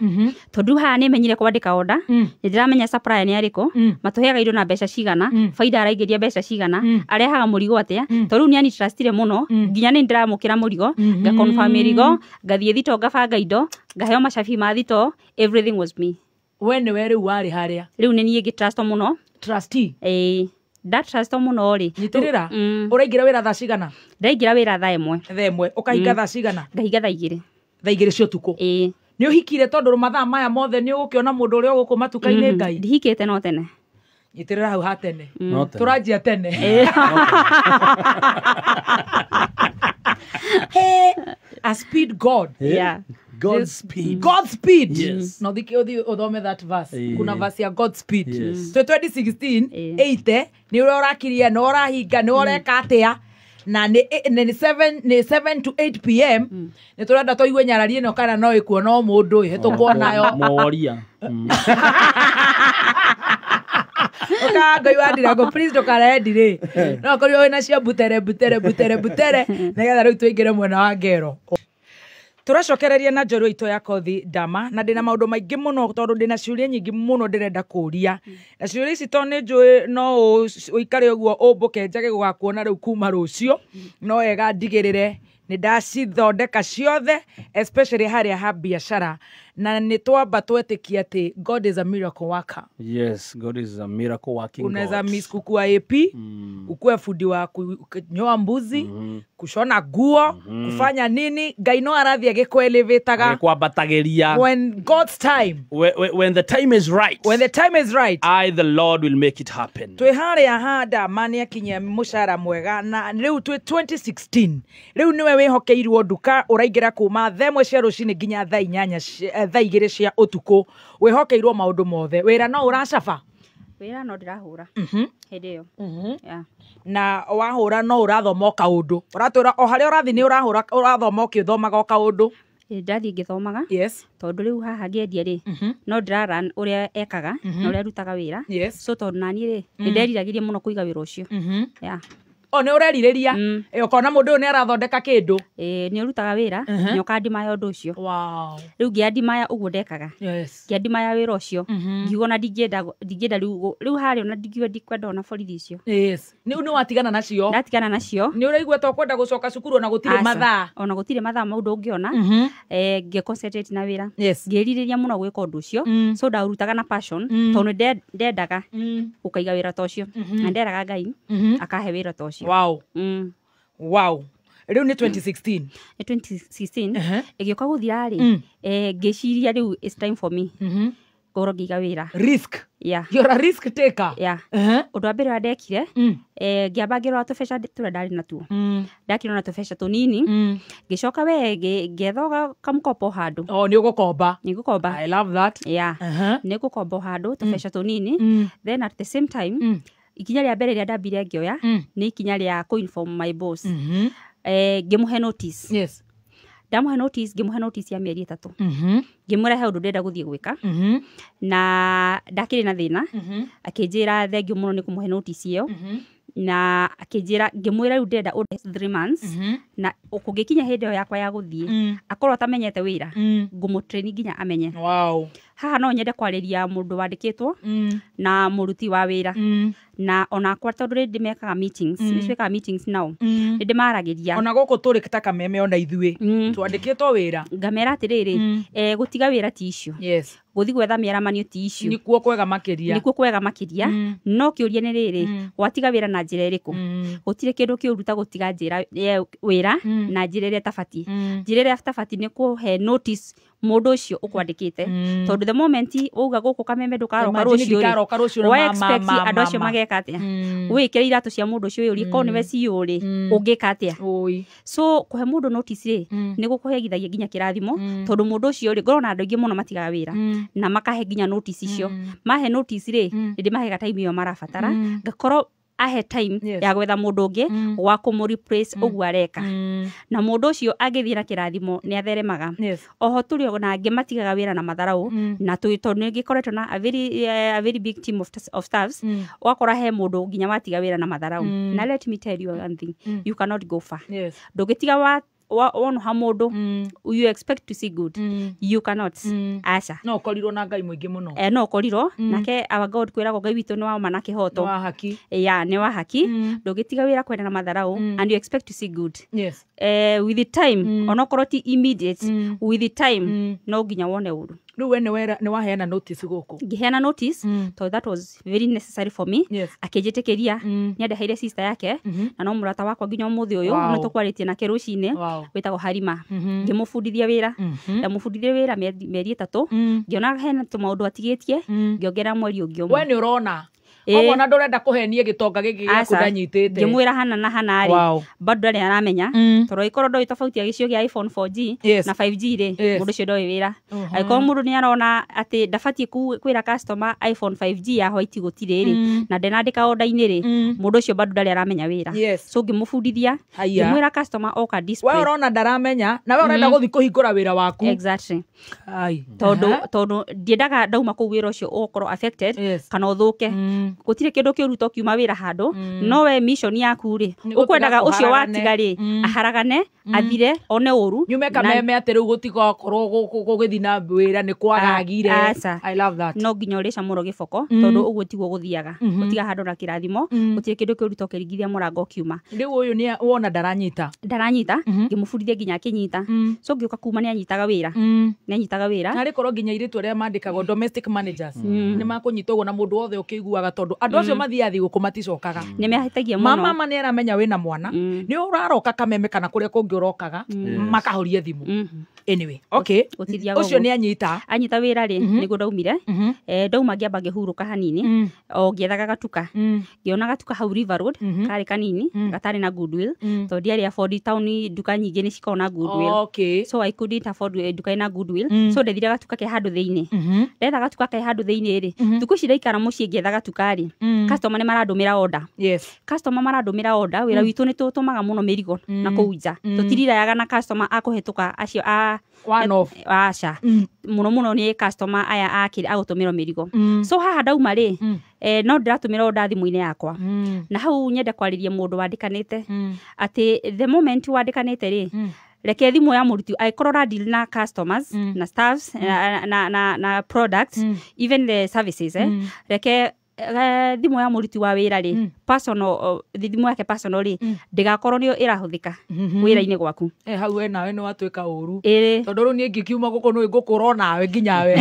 tondu haha ni menyire kwandika order ni ndiramenya supplier ni ariko matuheaga indo na mbeca cigana faida araingiria mbeca cigana arehaga murigo atia tondu ni ani trustire muno nginya ni ndiramukira murigo nga confirm murigo ngathie thito ngabanga indo ngaheo macabi ma thito everything was me when we riu wari haria riu ni nie gitrust muno trustee that trust muno ri nyitirira uraingira wira thaa cigana ndaingira wira thaa imwe ukahinga thaa cigana ngahinga thaa igiri cio tuko ni uhikire tondu mathaa maya mothe ni ugukiona mundu uria uguku matuka-ini Ngai ndihikite no tene nyitirira hau hatene turanjia tene a speed God Godspeed. Yes. No dikio odome that verse. Kuna verse ya Godspeed. So 2016 80 ni urakiria no rahinga no reka atia na ni 7 to 8 pm ni turenda toigwe nyararie no kana no ikuona mundu hetukwo nayo moria Ngai wandira go please ndukarendi ri no korio wina cia butere negetha riu tuingire mwena wa ngero turacokereria na njorua ito ya kothi Dama na ndina maundu maingi muno tondu ndina ciuria nyingi muno ndirenda kuria na ciuria ici to ni njui no uikare uguo umbuke njage gugakuona riu kuma rucio no wega ndigirire ni ndacithondeka ciothe especially haria ha biashara na ni twamba twetikia ati God is a miracle worker. Yes, God is a miracle working God. Unaweza miss kukua AP, ukue fundi wa kunyoa mbuzi, kushona nguo, kufanya nini, Ngai no arathi agikuelevataga. Agikuambatagiria. When God's time. When the time is right. When the time is right. I the Lord will make it happen. Twe haria hada mani akinye mushara mwega na riu twe 2016. Riu niwe wihokeirwo nduka uraingira kuma themwe cia rucini nginya thaa 8 thaa igiri cia utuku wihokeirwo maundu mothe wira no uracaba wira no ndirahura hindi yo na wahura no urathoma kaundu uratura o haria urathi ni urahura urathoma ukithomaga kaundu ndathi ngithomaga yes tondu riu haha ngendia ri no ndiraran uria ekaga na uria rutaga wira so tondu nani ri ndiriragirie muno kuiga wira ucio o ne ureririria ukona mundu ni arathondeka kindu ni urutaga wira ni ukandimaya undu ucio riu ngiandimaya uguo ndekaga ngiandimaya wira ucio ngiuga na ndingenda riu hari ona ndikwenda ona borithi icio ni watigana nacio ndatigana nacio ni uraigua to kwenda gucoka cukuru na gutire mathaa ona gutire mathaa maundu ungiona ngi concentrate na wira ngiririria muno gwika undu ucio so ndaurutaga na passion tondu ndendaga ukaiga wira ta ucio na nderaga Ngai akahe wira ta ucio wow Riu ni 2016. 2016 igioka guthira ri ngeciria riu it's time for me ngoro ngiga wira Risk. yeah You're a risk taker. yeah undu wa mbere wa ndekire ngiamba ngirora tubesha turia ndari natuo ndakirona tubesha tunini ngicoka we ngethoga kamkopo handu Ni ugukomba. nigukomba I love that. yeah nigukomba handu tubesha tunini then at the same time ikinya ria mbere ria ndambire ngioya ni ikinya ria co-inform my boss ngimuhe notice. Yes. Ndamuhe notice ya mieri 3 ngimwira he undu ndenda guthie gwika na ndakiri na thina akinjira thengio muno ni kumuhe notice iyo na akinjira ngimwira riu ndenda 3 months na ukungikinya hindi yo yakwa ya guthie akorwo atamenyete wira ngumutrain nginya amenye. Wow. Haha no nyende kwariria mundu wandikitwo na muruti wa wira na ona kwa tondu ndi mekaga meetings nishweka meetings nao ndi maragiria ona goko turi kitaka meme ona ithui twandikitwo wira ngamera atiriri gutiga wira ti icio. Yes. Guthi gwetha miaramanio ti icio nikuo kwega makiria no kiuria ni riri watiga wira na njira iriku gutire kindu kiuruta gutiga njira wira na njira ria tabati njira ria tabati ni kuhe notice mundu ucio ukwandikite tondu the moment uga guku kameme ndukaroka rucio wa expect andu acio mageka atia wikire iratu cia mundu ucio uri ko niwe CEO ri ungika atia so kuhe mundu notice ri ni gukuhegithagia nginya kirathimo tondu mundu ucio ri ngorona andu ingi muno matigaga wira na makahe nginya notice icio mahe notice ri ndi mahe time iyo marabatara ngakoro ahe time ya gwetha mundu ungi wa kumu replace ugu areka na mundu ucio agithie na kirathimo ni atheremaga. Oho turi na angi matigaga wira na matharau na tondu ngikoretwo na a very big team of staffs wakora he mundu nginya watiga wira na matharau na let me tell you one thing you cannot go far. Ndugitiga wonu ha mundu you expect to see good you cannot acha no korirwo na ngai mwingi muno no korirwo nake our God kwirago ngai witu ni wa mana kihoto wa haki ni wa haki ndugitiga wira kwenda na matharau and you expect to see good. Yes. With the time onokorwo ti immediate with the time no nginya wone uru riu we ni waheana notice guku ngiheana notice so that was very necessary for me. Akinjitikiria ni andeheire sister yake na no murata wakwa nginya umuthi uyu no tukwaritie nake rucine witagwo Harima ngimufundithia wira ndamufundithia wira mieri 3 ngiona hena tumaundu atigitie ngiongera mweri ungi umwe. We ni urona ona ndurenda kuhenie gitonga giki giaku ndanyitite ngimwira hana na hana ri bado ndari aramenya toro ikoro ndo tofauti ya gicio gia iPhone 4G na 5G ri mundu cio ndoi wira aiko mundu ni arona ati ndafati kwira customer iPhone 5G ya white gutire ri na ndenandika order-ini ri mundu cio bado ndari aramenya wira so ngimufundithia ngimwira customer oka display we urona ndaramenya na we urenda guthi kuhingura wira waku. Exactly. Tondu ndiendaga ndauma ku wira ucio ukorwo affected kana uthuke gutire kindu kiuruto kiuma wira handu no we mission yaku ri ukwendaga ucio watiga ri aharagane athire one uru nyumeka meme ati riu gutiga korwo gugithi na wira ni kwagagire. I love that. No nginya urisha muro giboko tondu uguo tiguo guthiaga gutiga handu na kirathimo gutire kindu kiuruto kirigithia murango kiuma riu uyu ni wona daranyita ngimufundithia nginya kinyita so ngiuka kuma ni anyitaga wira nari korwo nginya iritu ria mandikagwo domestic managers ni makunyitwo uguo na mundu wothe ukiguaga tondu andu acio mathiathi guku maticokaga ni mehitagia muno mama ni aramenya wina mwana ni uraroka kameme kana kuria kungi urokaga makahorie thimu. Anyway, okay, ucio ni anyita wira ri niguo ndaumire ndauma ngiamba ngihuruka hanini o ngiethaga gatuka ngiona gatuka hau River Road kari kanini gatari na goodwill tondu ndiari afford town duka nyingi ni cikona goodwill so I couldn't afford duka ina goodwill so ndethire gatuka ke handu thiini ndetha gatuka ke handu thiini ri thuku ciraikara mucii ngietha gatuka ri customer ni marandumira order. Customer marandumira order wira witu ni tutumaga muno mirigo na kuuja tutirirayaga na customer akuhituka acio one off acha muno ni customer aya akiri agutumira mirigo so haha ndauma ri no ndiratumira order thimu-ini yakwa na hau nyende kwariria mundu wandikanite ati the moment wandikanite ri reke thimu ya muruti aikorora deal na customers na staffs na products even the services reke thimu ya muruti wa wira ri personal thimu yake personal ri ndigakorwo ni irahuthika wira-ini gwaku hau we nawe ni watwika uru tondu ru ni ngikiuma guko no igukura nawe nginya we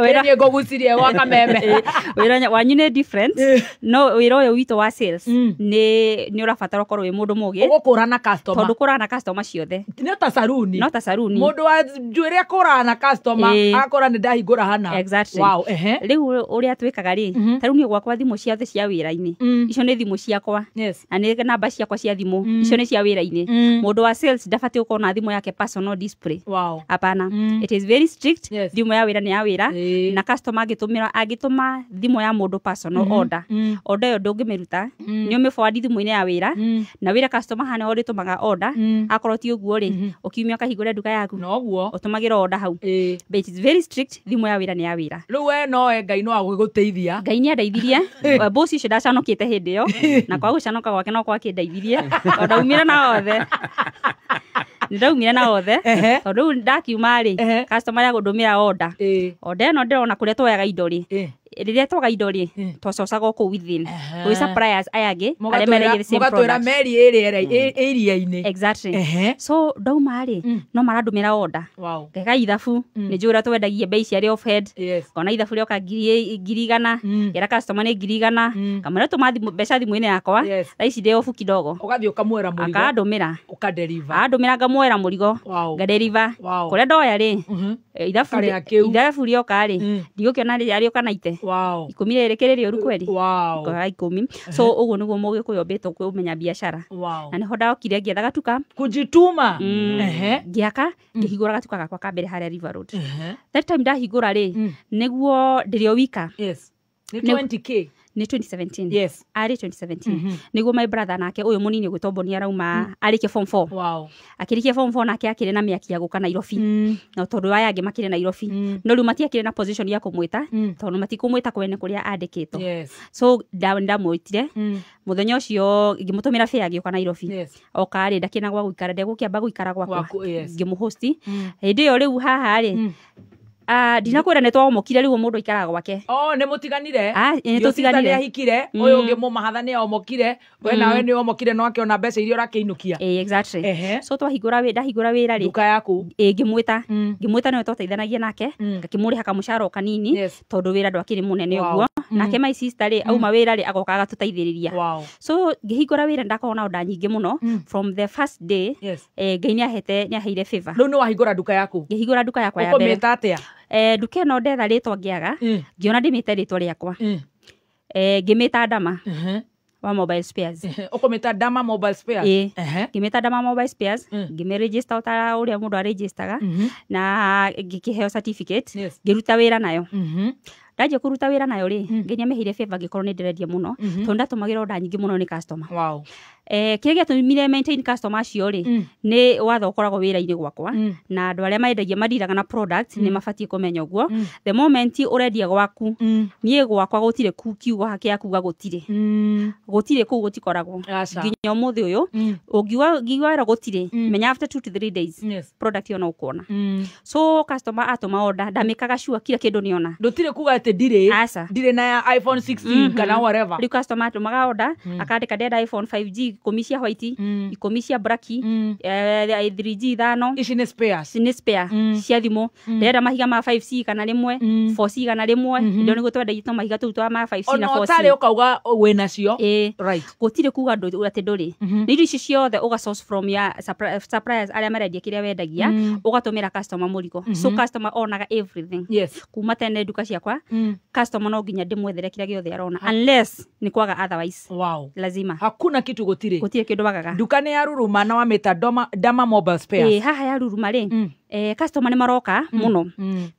wira ni ngogucirie wa kameme wira wanyu ni different no wira uyu wito wa sales ni urabatara ukorwo wi mundu mugi ugukura na customer tondu kura na customer ciothe no ta saruni mundu wa njwire akura na customer akora ni ndahingura hana exactly wow riu uria twikaga ri taru ni gwakwa thimu ciothe cia wira-ini icio ni thimu ciakwa na ni namba ciakwa cia thimu icio ni cia wira-ini mundu wa sales ndabati ukorwo na thimu yake personal display hapana it is very strict thimu ya wira ni ya wira na customer agituma thimu ya mundu personal order yo ndungimiruta ni umiforward thimu-ini ya wira na wira customer hane oritumaga order akorwo ti uguo ri ukiumia kahingure nduka yaku noguo utumagira order hau but it is very strict thimu ya wira ni ya wira riu we no Ngai no agiguteithia Ngai ni andeithirie boss icio ndacanokite hindi yo na kwa gucanoka gwake no kwa kindeithirie ndaumire na othe ndaumire na othe tondu ndakiuma ri customer ya gundumira order ino ndirona kuria twayaga indo ri riria twaga indo ri twacocaga ku within we suppliers ayage aria mereire the same product mugatwira meri area-ini exactly so ndauma ri no marandumira order ngeka ithabu ni njura twendagie bei cia off head kona ithabu rioka 100 era customer ni 100 kamera tumathi mbeca thimu-ini yakwa ici ndi off kidogo ugathi ukamwera murigo akandumira ukadeliver andumira ngamwera murigo ngadeliver kuria ndoya ri ithabu rioka ri ndigukiona ri arioka naite ikumi riri kiriri uru kweri kwa ikumi so uguo niguo mugikuyombetwo kumenya biashara na niho ndokire ngietha gatuka kujituma ngiaka ngihingura gatuka gakwa ka mbere haria River Road that time ndahingura ri niguo ndirio wika ni 20k ni 2017 ari 2017 niguo my brother nake uyu munini gwitwo ni arauma arike form 4 akirikia form 4 nake akire na miaki ya guka Nairobi na tondu wa yange makire Nairobi no riu matiakire na position ya kumwita tondu matikumwita kwene kuria andikitwo so ndamwitire muthenya ucio ngimutumira fare agioka Nairobi oka ri ndakina gwa guikara ndegukiamba guikara gwakwa ngimuhosti hindi yo riu haha ri ndinakwira ne twamokire riu mundu ikaraga gwake ni mutiganire ni tutiganire ahikire uyu ungi mumahatha ni omokire we nawe ni omokire no akiona mbeca iria urakiinukia exactly so twahingura wira ri duka yaku ngimwita no twateithanagia nake ngakimuriha kamushara kanini tondu wira ndwakiri munene uguo nake my sister ri auma wira ri agoka agatuteithiriria so ngihingura wira ndakona onda nyingi muno from the first day Ngai ni aheire favor riu ni wahingura duka yaku ngihingura duka yakwa ya mbere ukometa atia duka no ndetha ritwa ngiaga ngiona ndimite ritwa riakwa ngimita Dama wa mobile spares ukometa Dama mobile spares ngimita Dama mobile spares ngimeregister utara uria mundu aregistaga na ngikiheo certificate ngiruta wira nayo ndaje kuruta wira nayo ri nginya mehire favor ngikorwo ni ndirendia muno tondu ndatumagira order nyingi muno ni customer kiria giatumire maintain customer acio ri ni watho ukoragwo wira-ini gwakwa na andu aria mendagia madiraga na product ni mabatie kumenya uguo the moment urendia gwaku nie gwakwa gutire kiugo hake akuga gutire kuu gutikoragwo nginya umuthi uyu ungiwa gutire menya after 2 to 3 days product yo no ukona so customer atuma order ndamikaga sure kila kindu niona ndutire kuga ati dire na iPhone 16 kana whatever ri customer atumaga order akandika ndenda iPhone 5G komisia white komisia black 3G thano ici ni spares cia thimu ndenda mahiga ma 5C kana rimwe 4C kana rimwe ndio ni gutwenda yito mahiga tu twa ma 5C na 4C ono tare ukauga we nacio right gutire kuga ati nduri ni ici ciothe uga source from ya suppliers aria marendia kiria wendagia ugatumira customer murigo so customer onaga everything kuma tene duka ciakwa customer no nginya ndimwethere kiria giothe arona unless ni kwaga otherwise lazima hakuna kitu gutire kindu wagaga duka ni ya ruruma na wameta Dama mobile spares haha ya ruruma ri customer ni maroka muno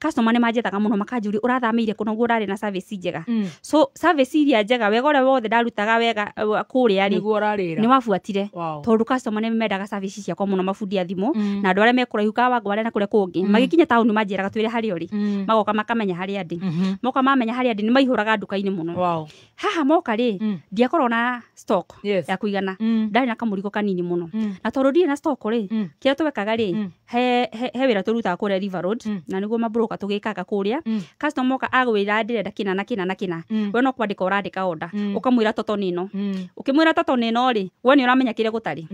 customer ni manjetaga muno makanjuri urathamire kuno guo ndari na service njega so service iria njega wega ore wothe ndarutaga wega kuria ri ni wafuatire tondu customer ni mendaga service ciakwa muno mafundi a thimu na andu aria mekuraihu ka wangware na kuria kungi magikinya town manjiraga twire hari ori magoka makamenya hari andi moka mamenya hari andi ni maihuraga duka-ini muno haha moka ri ndiakorwo na stock ya kuigana ndari na kamurigo kanini muno na tondu ndire na stock ri kiria twekaga ri he he wira turuta kuria River Road na niguo mabroka tugikaga kuria customer ka agwira ndirenda kina na kina na kina we no kwandika urandika order ukamwira toto nino ukimwira toto nino ri we ni uramenya kire gutari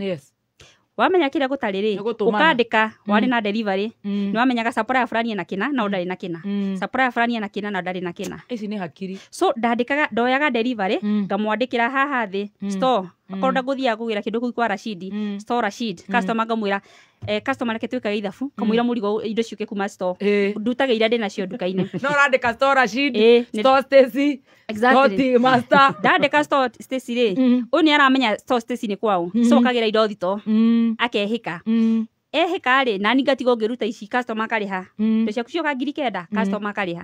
wamenya kire gutari ri ukandika wari na delivery ni wamenyaga supplier fulani na kina na order na kina supplier fulani na kina na order na kina ici ni hakiri so ndandikaga ndoyaga delivery ngamwandikira haha thi store akorda guthia kugira kindu kuu kwa Rashid store Rashid customer ngamwira customer reke twika ithabu kamwira murigo indo ciuke kuma store ndutage ira ndina cio dukaine no randika store Rashid store Stacy exactly master ndandika store Stacy ri uni aramenya store Stacy ni kwao so kagira indo thito akehika ehika ri nani ngatigo ngiruta ici customer kariha ndo ciaku cio ka 9,000 customer kariha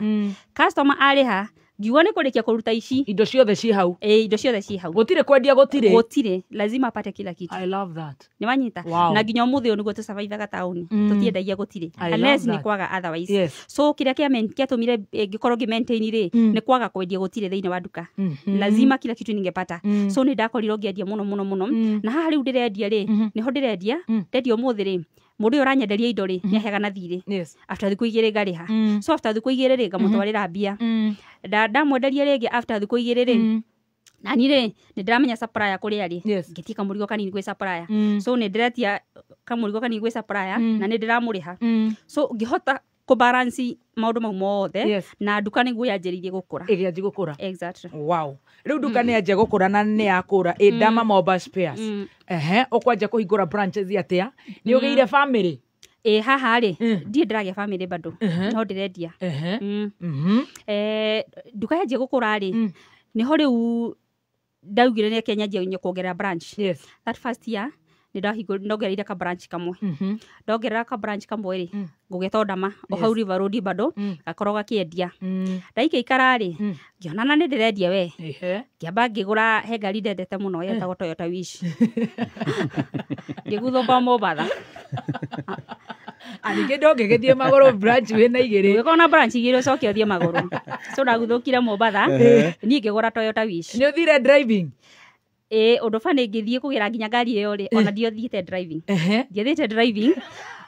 customer ariha ngiuga ni kurikia kuruta ici indo ciothe ci hau indo ciothe ci hau gutire kwendia gutire lazima apate kila kitu. I love that ni wanyita na nginya umuthi uyu niguo tu survive ga town tutiendagia gutire unless ni kwaga otherwise so kiria kia tumire ngikorwo ngi maintain ri ni kwaga kwendia gutire thiini wa duka lazima kila kitu ningepata so ni ndakoriro ngiendia muno na haha riu ndirendia ri niho ndirendia ndendia umuthi ri mundu uranyenderia indo ri ni ahega na thiri after thiku 2 ngariha so after thiku 2 ri ngamutwarira mbia ndamwenderia ringi after thiku 2 ri nani ri ni ndiramenya supplier kuri ari ngitika murigo kanini gwe supplier so ni ndiretia kamurigo kanini gwe supplier na ni ndiramuriha so ngihota ku balance maundu mau mothe na duka niguo yanjiririe gukura igianji gukura exactly wow riu duka ni anje gukura na ni yakura Dama Mobile Spares ukwanja kuhingura branches atia ni ugeire family haha ri ndie ndiragia family bado no ndirendia duka yanjie gukura ri niho riu ndaugire ni Kenya nje kuongerera branch that first year ndongereire ka branch kamwe ndongerera ka branch kamwe ri ngugetondama o hau River Road bado gakoroga kiendia ndaika ikara ri ngionana ni ndirendia we ngiamba ngigura he ngari ndendete muno yetagwo Toyota Wish ngiguthomba Mombasa Aringe ndoge githie magoro branch we na igiri ngikona branch igiri ucoke uthie magoro so ndaguthukire Mombasa ni ngigura Toyota Wish ni uthire driving undu fane ngithie kugira nginya ngari iyo ri ona dio thiete driving thiete driving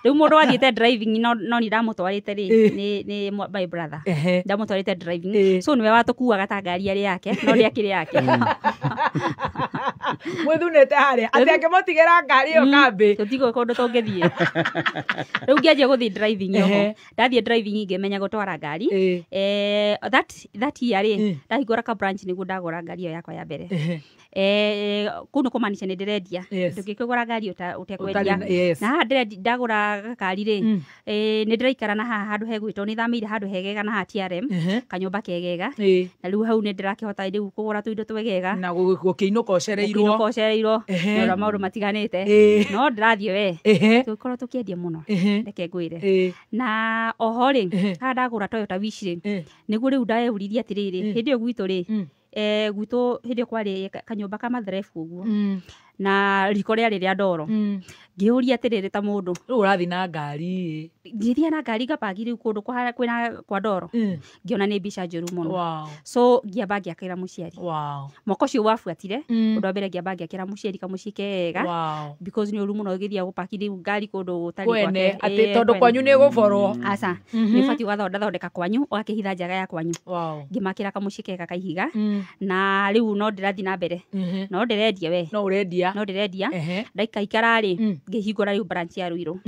riu mundu athiete driving no ni ndamutwarite ri ni my brother ndamutwarite driving so niwe watukuaga ta ngari ari yake no ri akiri yake mwithunete haria ati akimotigera ngari iyo kambi tutigo kondu tongithie riu ngianjia guthie driving yo ndathie driving ngimenya gutwara ngari that year ri ndahingura ka branch niguo ndagura ngari iyo yakwa ya mbere kuno kumanisha ni ndirendia ndukikugura ngari utekwendia na ha ndagura gakari ri ni ndiraikara na haha handu hegwitwo ni thamire handu hegega na ha TRM kanyumba kegega na riu hau ni ndirakihota riu kugura tuindo twegega na gukiinuka ucereirwo na maundu matiganite no ndirathie we tukorwo tukiendia muno reke ngwire na oho ri ha ndagura Toyota Wish ri niguo riu ndaeuririe atiriri hindi yo gwitu ri gwitu hindi kwari kanyumba ka matherefu uguo na riko ria ndoro ngiuria atiriri ta mundu riu urathi na ngari ngithia na ngari ngapagire kundu kwa ndoro ngiona ni mbica njuru muno so ngiamba ngiakira muciari moko cio wafuatire undu mbere ngiamba ngiakira muciari kamucii kega because ni uru muno ngithia gupakire ngari kundu gutari kwake ati tondu kwanyu ni guborwo aca ni fati ugathondeka kwanyu ugakihitha njaga ya kwanyu ngimakira kamucii kega kaihiga na riu no ndirathi na mbere no ndirendia we no urendia ndaika ikara ri ngihingura riu branch ya Ruiru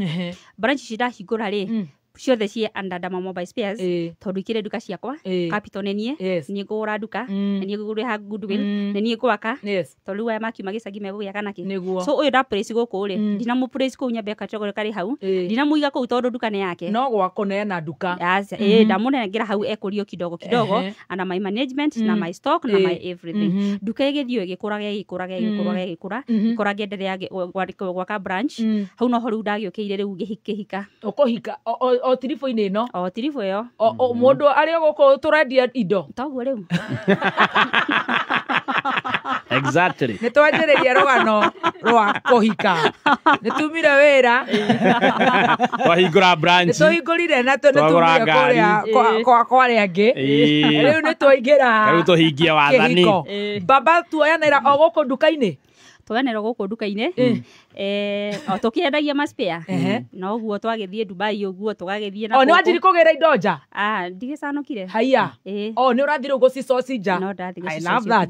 branch cidahingura ri ciothe cie Dama Mobile Spares tondu ikire duka ciakwa capital nenie ni ngura duka ni ngure ha goodwill ni ngwaka tondu wa maki magicagi megugiaka naki so uyu da place guku ri ndina mu place ku nyambe kategori kari hau ndina muiga ku tondu duka ne yake no gwako na duka ndamunengira hau ekurio kidogo ana my management na my stock na my everything duka igithio igikura ngenderea gwaka branch hau no horu ndagiukiire riu ngihika ukuhika o tirifo-ini ino o tirifo yo mundu ari guku turendia indo toguo riu exactly ni twanjiriria rugano rwa kuhika ni tumire wira twahingura branch ni tuhingurire na tumire kuria kwa riangi riu ni twaingira riu tuhingia wathani baba tuoyanira o guku duka-ini twanero guku nduka-ini o tukiendagia maspare no guo twagithie Dubai uguo tugagithie na ni wanjiri kugira indo nja ndigicanukire haiya ni urathire guci sausage no ndathi I love that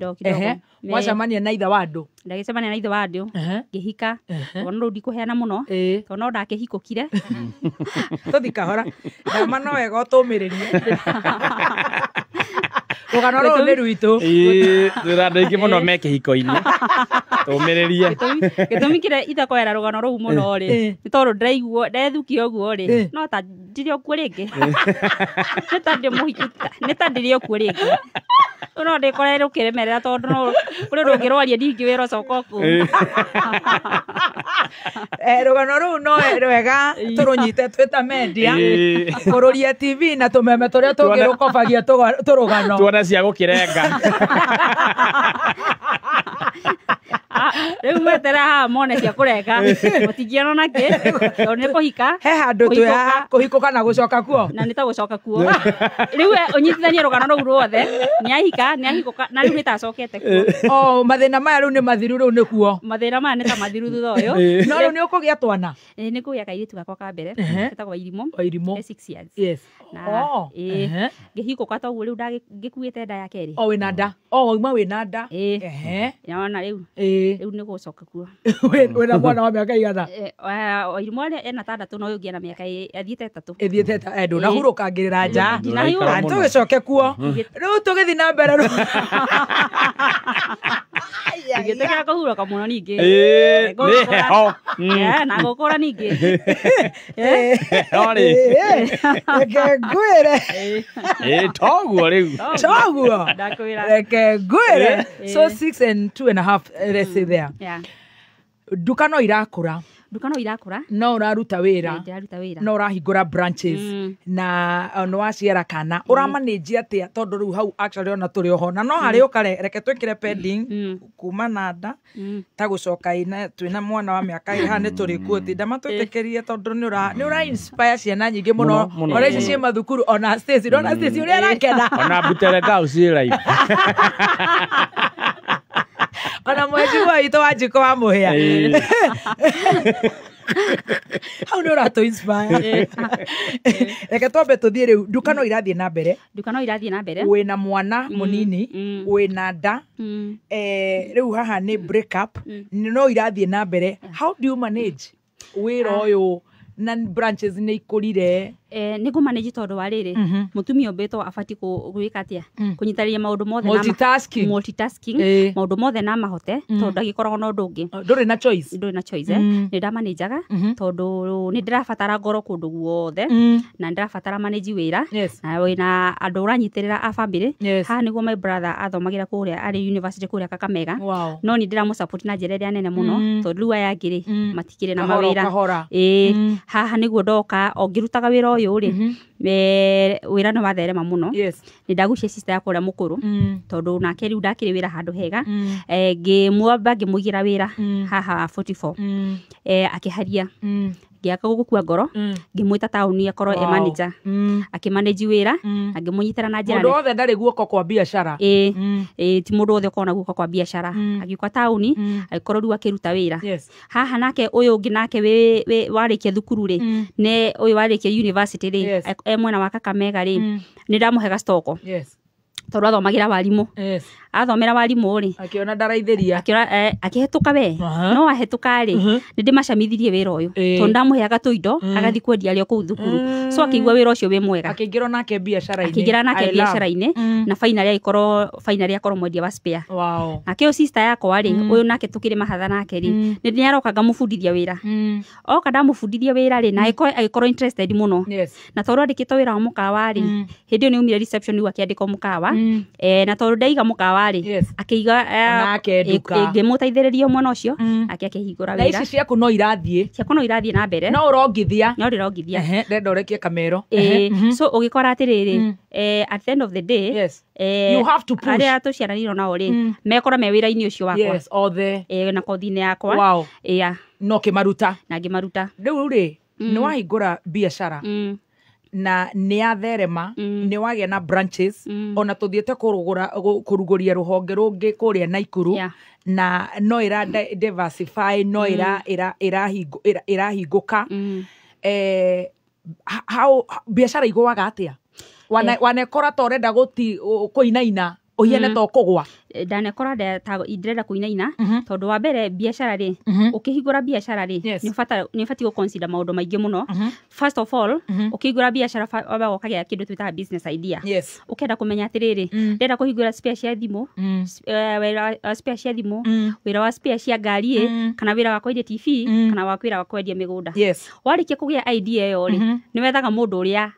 mwacamania na itha wa andu ndagicemania na ithe wa andu ngihika ona ru ndikuheana muno to no ndakihikukire tuthi kahora na mano wega utumiririe rugano ru ni rwitu andu aingi muno me kihiko-ini tumiririe gitumi kire itakwera rugano ru muno ri ni tondu ndaiguo ndethukia uguo ri no ta ndiri okuo ringi ni ta ndi muhikita ni ta ndiri okuo ringi no ndikorere ukiremerera tondu no kuri rungirwaria ndingi wira ucoka ku rugano ru no rwega turunyite twita media kururia TV na tumeme turia tungirukobagia turugano tuona cia gukirenga riu mwetera ha mone cia kurenga mutingiona naki to ni kuhika he handu tuya kuhikuka na gucoka kuo na nita gucoka kuo riu unyitithanie rugano ru ruothe ni ahika ni ahikuka na riu nitacokete kuo mathina maya riu ni mathiru riu ni kuo mathina maya nita mathiru thutha uyu no riu ni ukugia twana ni kugia kairitu gakwa ka mbere etagwo Irimo 6 years yes na ngihikuka toguo riu ngikuite nda ya keri wina nda uma wina nda yaona riu riu ni gucoka kuo wina mwana wa miaka igana Irimo ena 6 no yungia na miaka athiete 3 ethiete ndu na hurukangirira nja tugicoke kuo riu tugithi na mbere ngitekera kuhuroka muno ningi ni heho na gukura ningi ori reke ngwire toguo riu toguo ndakwira reke ngwire so 6 and 2.5 let's say there duka no irakura no uraruta wira no urahingura branches na no waciara kana uramanage atia tondu riu hau actually ona turi oho na no hari ukare reke twikire pending kuma na nda ta gucoka ina twina mwana wa miaka iha ni turi kuoti ndama twitekerie tondu ni ura inspire ciana nyingi muno ora ici cie mathukuru ona Stacy uri arakena ona butere gauci live ona mwezi wa ito wajiko wa muhia how no rato inspire reke twambe tuthie riu nduka no irathie na mbere wina mwana munini wina nda riu haha ni break up no irathie na mbere how do you manage wira uyu na branches ni ikurire ni go manage tondu wa riri mutumia obeto afati gwika atia kunyitariria maundu mothe na multitasking maundu mothe na mahote tondu agikoragwo na undu ungi nduri na choice ni ndamanajaga tondu ni ndirabatara ngoro kundu guothe na ndirabatara manage wira na wina andu uranyitirira a family ha niguo my brother athomagira kuria ari university kuria Kakamega no ni ndiramu support na njira ria nene muno tondu riu aya ngiri matikire na mawira haha niguo ndoka ongirutaga wira uyu ri wira no watherema muno ni ndagucia sister yakwa uria mukuru tondu nake riu ndakire wira handu hega ngimwamba ngimugira wira haha 44 akiharia ngiaka gukua ngoro ngimwita tauni akorwo manager akimanage wira angimunyitira na njira mundu wothe ndari guoko kwa biashara ti mundu wothe ukona guoko kwa biashara agiuka tauni agikorwo riu akiruta wira haha nake uyu ungi nake warikia thukuru ri ne uyu warikia university ri mwena wa Kakamega ri ni ndamuhega stoko tondu athomagira warimu athomera warimu ri akiona ndaraithiria akihetuka we no ahetuka ri ni ndimacamithirie wira uyu tondu ndamuheaga tuindo agathi kwendia rio kuu thukuru so akigwa wira ucio we mwega akingirwo nake biashara-ini na finally akorwo mwendia wa spare nake sister yakwa ri uyu nake tukire mahatha nake ri ni ndiarokaga mubundithia wira oka ndamubundithia wira ri na agikorwo interested muno na tondu andikitwo wira wa mukawa ri hindi iyo ni umire reception ni akiandika mukawa na tondu ndaiga mukawa ri akiiga ngimutaithiriria mwena ucio akihingura wira na ici ciaku no irathie na mbere no urongithia ndenda urekie kamero so ugikora atiriri at the end of the day you have to push aria tuciaranirwo nao ri mekora me wira-ini ucio wakwa na kothi-ini yakwa no kimaruta na ngimaruta riu ri ni wahingura biashara na nĩ atherema nĩ wagĩa na branches ona tũthiĩte kũrugũria rũhonge rũngĩ kũrĩa Naikuru na no diversify no irahingũka how biacara igũaga atĩa wanekora ta ũrenda kũinaina uhiane to kugwa ndanekora ndirenda kuinaina tondu wa mbere biacara ri ukihingura biacara ri ni fati go consider maundu maingi muno first of all ukihingura biacara waba ukagia kindu twita business idea ukenda kumenya atiriri ndenda kuhingura spare cia thimu spare cia thimu wira wa spare cia ngari kana wira wa kwendia TV kana wa wira wa kwendia migunda warikia kugia idea yo ri ni wethaga mundu uria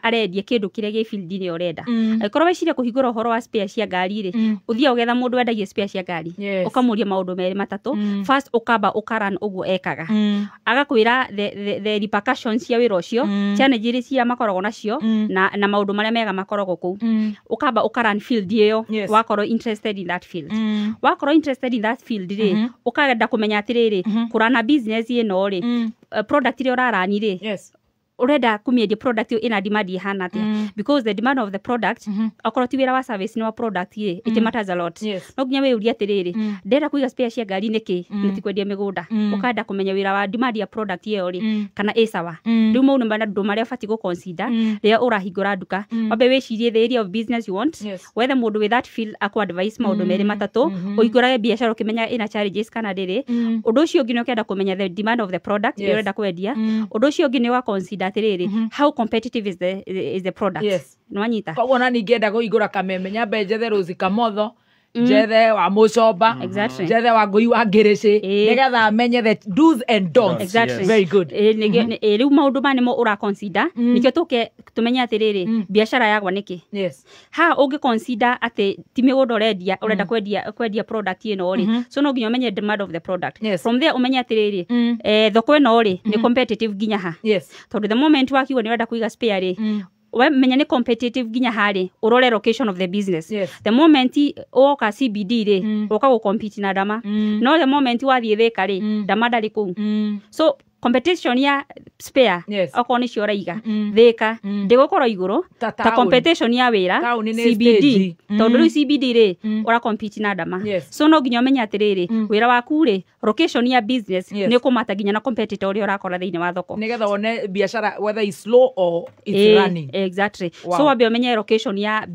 arendia kindu kiria gi field ni urenda akorwo weciria kuhingura uhoro wa spare cia ngari ri uthia ugetha mundu wendagia spare cia ngari ukamuria maundu meri matatu first ukamba ukaran uguo ekaga agakwira the repercussions cia wira ucio challenges cia makorogo nacio na maundu maria mega makorogo ku ukamba ukaran field iyo wakorwo interested in that field wakorwo interested in that field ri ukagenda kumenya atiriri kurana business ino ri product iri urarani ri urenda kumiedia product ina demand ihana atia because the demand of the product akorwo ti wira wa service ni wa product it matters a lot no ginya we uria atiriri ndenda kuiga spare cia ngari niki nitikwendia migunda ukanda kumenya wira wa demand ya product iyo ri kana sawa riu mau nĩ ndu maria fati go consider ria urahingura nduka wabe wecirie the area of business you want whether mundu with that field akwa advice maundu meri matatu uigurage biashara ukimenya ina challenges kana riri undu ucio ngi ukenda kumenya the demand of the product urenda kwendia undu ucio ngi ni wa consider how competitive is the product nwanyita kwa wona ningenda kuigura kameme nyambe njethe Rose Kamotho njethe wa Mucomba njethe wa Ngui wa Ngirici nigetha amenye the do's and don'ts very good riu maundu manimo ura consider nikio tumenye atiriri biashara yagwa niki ha ungi consider ati ti migunda urenda kwendia product ino ri so no ginya umenye demand of the product from there umenye atiriri thoko ino ri ni competitive ginya ha tondu the moment wakiwa ni urenda kuiga spare ri we menya ni competitive ginya hari urore location of the business the moment oka CBD ri oka go compete na dama no the moment wathie theka ri dama ndari ku so competition ya spare okoni cioraiga theka ndigukorwo iguru ta competition ya wira CBD tondu CBD ri ora compete na dama so no ginya menya atiriri wira waku ri location ya business ni kumata ginya na competitor uri urakora thiini wa thoko nigetha one biashara whether is slow or it's running exactly so wabe umenye location ya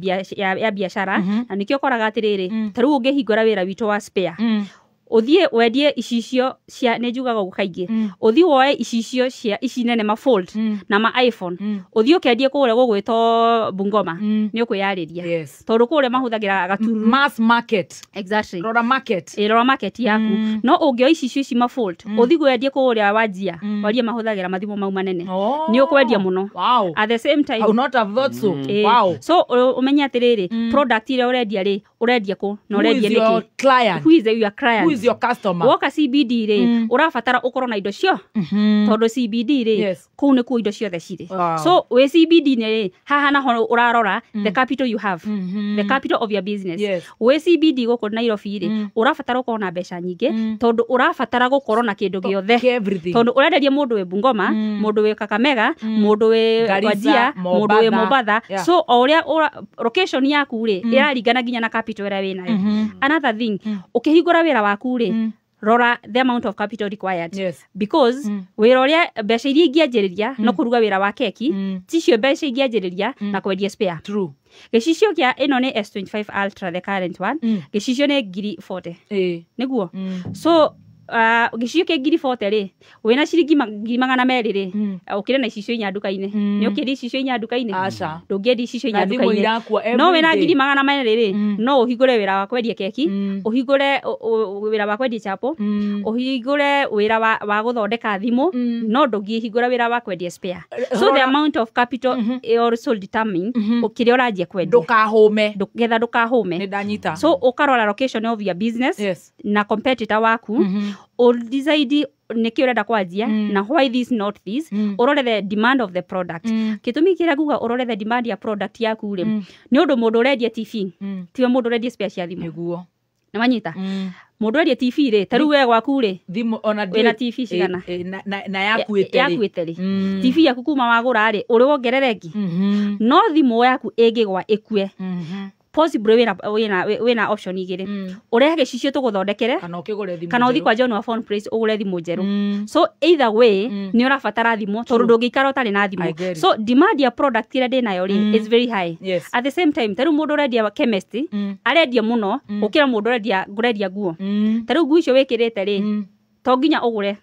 biashara na nikio koraga atiriri taru ungihingura wira witu wa spare uthie wendie icicio cia nejugaga gukaingi uthie woe icicio cia ici nene ma fold na ma iPhone uthie ukendie kure gugwito Bungoma ni ukuyariria tondu kure mahuthagira gaturu mass market exactly rora market yaku no ungio icicio ici ma fold uthie gwendie kure Wajia warie mahuthagira mathimo mau manene ni ukwendia muno at the same time I would not have thought so so umenya atiriri product ile urendia ku no urendia niki who is your client is your customer woka CBD ri urafatara ukoro na indo cio tondu CBD ri ku ni ku indo ciothe ciri so we CBD ni haha na ho urarora the capital you have the capital of your business we CBD guku Nairobi ri urafatara ukoro na mbeca nyingi tondu urafatara gukoro na kindu giothe tondu urenderia mundu we Bungoma mundu we Kakamega mundu we Wajia mundu we Mombasa so uria location yaku ri iraringana ginya na capital ira winayo another thing ukihingura wira waku rora the amount of capital required because wira uria mbeca iria ingianjiriria no kuruga wira wa keki ticio mbeca ingianjiriria na kwendia spare gicicio kia ino ni S25 Ultra the current one gicicio ni 40 niguo so gicicio kia 40 ri wina ciringi 200 ri ukire na icicio inya nduka-ini ni ukiri icicio inya nduka-ini ndungiedi icicio inya nduka-ini no wina 200 ri no uhingure wira wa kwendia keki uhingure wira wa kwendia chapo uhingure wira wa guthondeka thimu no ndungihingura wira wa kwendia spare so the amount of capital also determine ukire uranjia kwendia ndukahume ni ndanyita so ukarora location of your business na competitor waku or decide niki urenda kwanjia na why this not this urore the demand of the product kitumi kira guga urore the demand ya product yaku ri ni undu mundu urendia TV tiwe mundu urendia spare cia thimu niguo na manyita mundu aria TV ri taru we gwaku ri thimu ona wena TV cigana na yakuite ri TV yaku kuma wagura ri uri wongerereki no thimu yaku ingigwa ikue possible wina option igire urehe gicicio tuguthondekere kana ukigure thimu kana uthi kwa John wa Phone Place ugure thimu njeru so either way ni urabatara thimu tondu ndungikara utari na thimu so demand ya product ira ndinayo ri is very high at the same time taru mundu urendia chemist arendia muno ukira mundu urendia nguo taru nguo icio wikirite ri to nginya ugure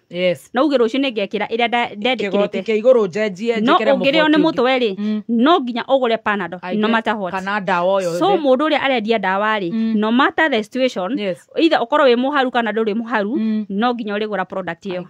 na uge rucio ningekira ira ndendekirite ke iguru njenjie njikere muko no ugire one mutwe ri no nginya ugure Panadol no matter what kana dawa yo so mundu uri arendia dawa ri no matter the situation either ukorwo wi muharu kana nduri muharu no nginya urigura product iyo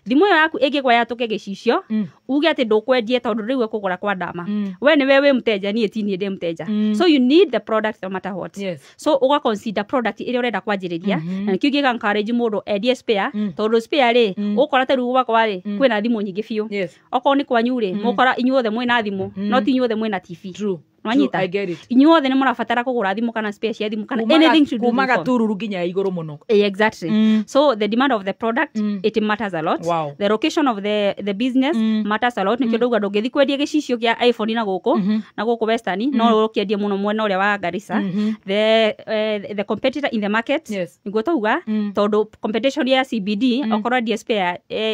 thimu yo yaku ingigwa yatuke gicicio uge ati ndukwendie tondu riu kugura kwa ndama we ni we mteja ni etini ndi mteja so you need the product no matter what so uga consider product iri urenda kwanjiriria na kiugi ga encourage mundu endie spare tondu spare ri ukora ta ruwa kwa ri kwina thimu nyingi biu oko ni kwanyu ri mukora inyuothe mwina thimu no ti inyuothe mwina TV true Nwanyita inyuothe ni murabatara kugura thimu kana spare cia thimu kana anything to do kumaga tururu ginya iguru muno exactly so the demand of the product it matters a lot the location of the business matters a lot ni kindu gwa ngithi kwendia gicicio kia iPhone na guku Western no ukiendia muno mwena uria wa Garissa the competitor in the market niguo tauga tondu competition ya CBD okorwa DSP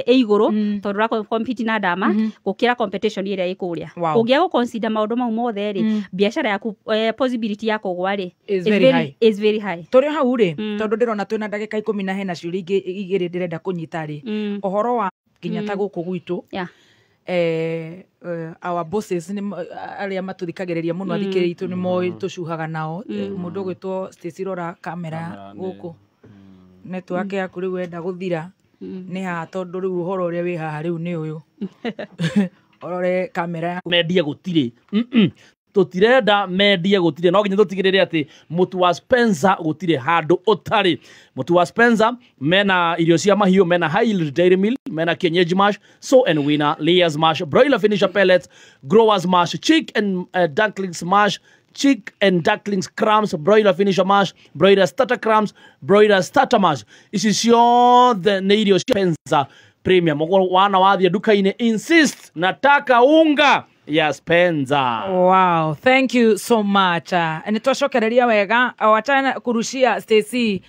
iguru tondu ra compete na dama gukira competition iria ikuria ungia go consider maundu mau mothe ri biashara yaku possibility yako gwari is very high turi hau ri tondu ndirona twina ndagika 10 na hena ciuri igiri ndirenda kunyita ri ohoro wa kinya ta guku gwitu our bosses ni aria matuthikagiriria muno athikiri itu ni moi tucuhaga nao mundu gwitwo Stacy Rora kamera guku network yaku riu wenda guthira ni ha tondu riu uhoro uria wi haha riu ni uyu orore kamera media gutire tutirenda media gutire no nginya tutigirire ati mutu wa Spencer gutire handu utari mutu wa Spencer mena irio cia mahiu mena Highland Dairy Mill mena Kienyeji Mash So and Winner Layers Mash Broiler Finisher Pellets Growers Mash Chick and Ducklings Mash Chick and Ducklings Crumbs Broiler Finisher Mash Broiler Starter Crumbs Broiler Starter Mash ici ciothe nĩ irio Spencer Premium wana wathia duka-ini insist nataka unga ya Spencer. Wow, thank you so much. Ni twashokereria wega watana kurushia Stacy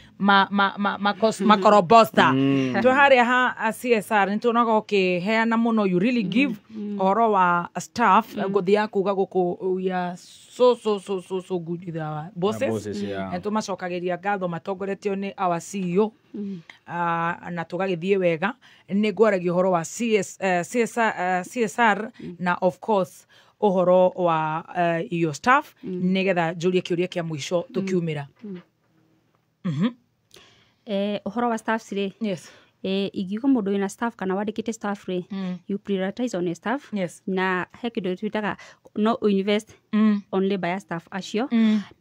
makorobosta tuhari ha CSR ni tunaga ukiheana muno you really give oro wa staff gothia kuga guku ya so good with our bosses and tumacokageria ngatho matongoretio ni our CEO na tugagithie wega ni gwaragia horo wa CSR na of course uhoro wa iyo staff nigetha jurie kiuria kia mwisho tukiumira uhoro wa staff sire yes igiuga mundu wina staff kana wandikite staff ri you prioritize on your staff na hekido twitaga no invest only by staff acio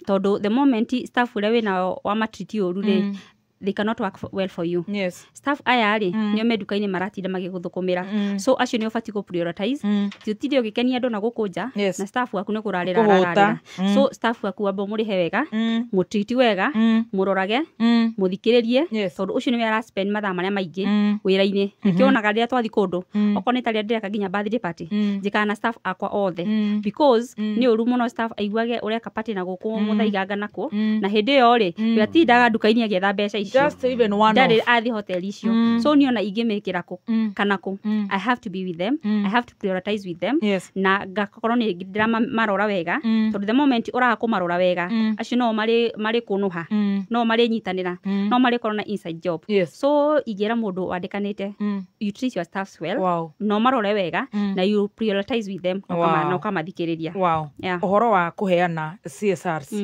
tondu the moment staff uria wina wa matriti oru ri they cannot work well for you. Staff aya ri nio meduka-ini maratinda magiguthukumira so acio ni obati go prioritize tutire ugikenia andu na gukunja na staff waku ni kurarira so staff waku wambo murihe wega mutriti wega murorage muthikiririe tondu ucio ni ara spend mathaa maria maingi wira-ini nikionaga ria twathi kundu okoni tari ndireka ginya birthday party njikana staff akwa othe because ni uru muno staff aiguage ureka party na guku muthaiganga nako na hindi yo ri yatindaga duka-ini agietha mbeca just even one of the hotel issue so niona ingimekira ko kanako I have to be with them I have to prioritize with them na gakorwo ni drama marora wega to the moment ura kumarora wega acio no mari kunuha no mari nyitanira no mari korona inside job so igira mundu wandikanite you treat your staffs well no marore wega na you prioritize with them no kamathikiriria uhoro wa kuheana CSRs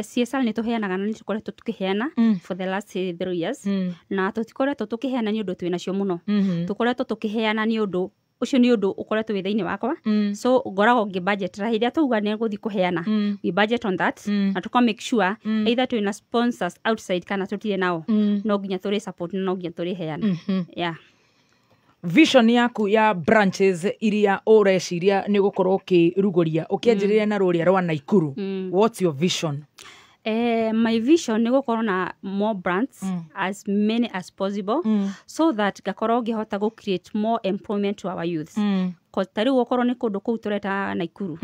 CSR ni tuheanaga na ni tukoretwo tukiheana for the last 3 years na tutikoretwo tukiheana ni undu twinacio muno tukoretwo tukiheana ni undu ucio ni undu ukoretwo withaini wakwa so ngorago ngi budget ra hiria tuga ni guthi kuheana we budget on that na tuko make sure either twina sponsors outside kana tutire nao no nginya turi support no nginya turi heana vision yaku ya branches iria ureciria ni gukorwo ukiruguria ukianjiriria na ruria rwa Naikuru what's your vision My vision ni gukorwo na more brands as many as possible so that gakorwo ngihota go create more employment to our youth. Cause tari gukorwo ni kundu kuu tureta Naikuru.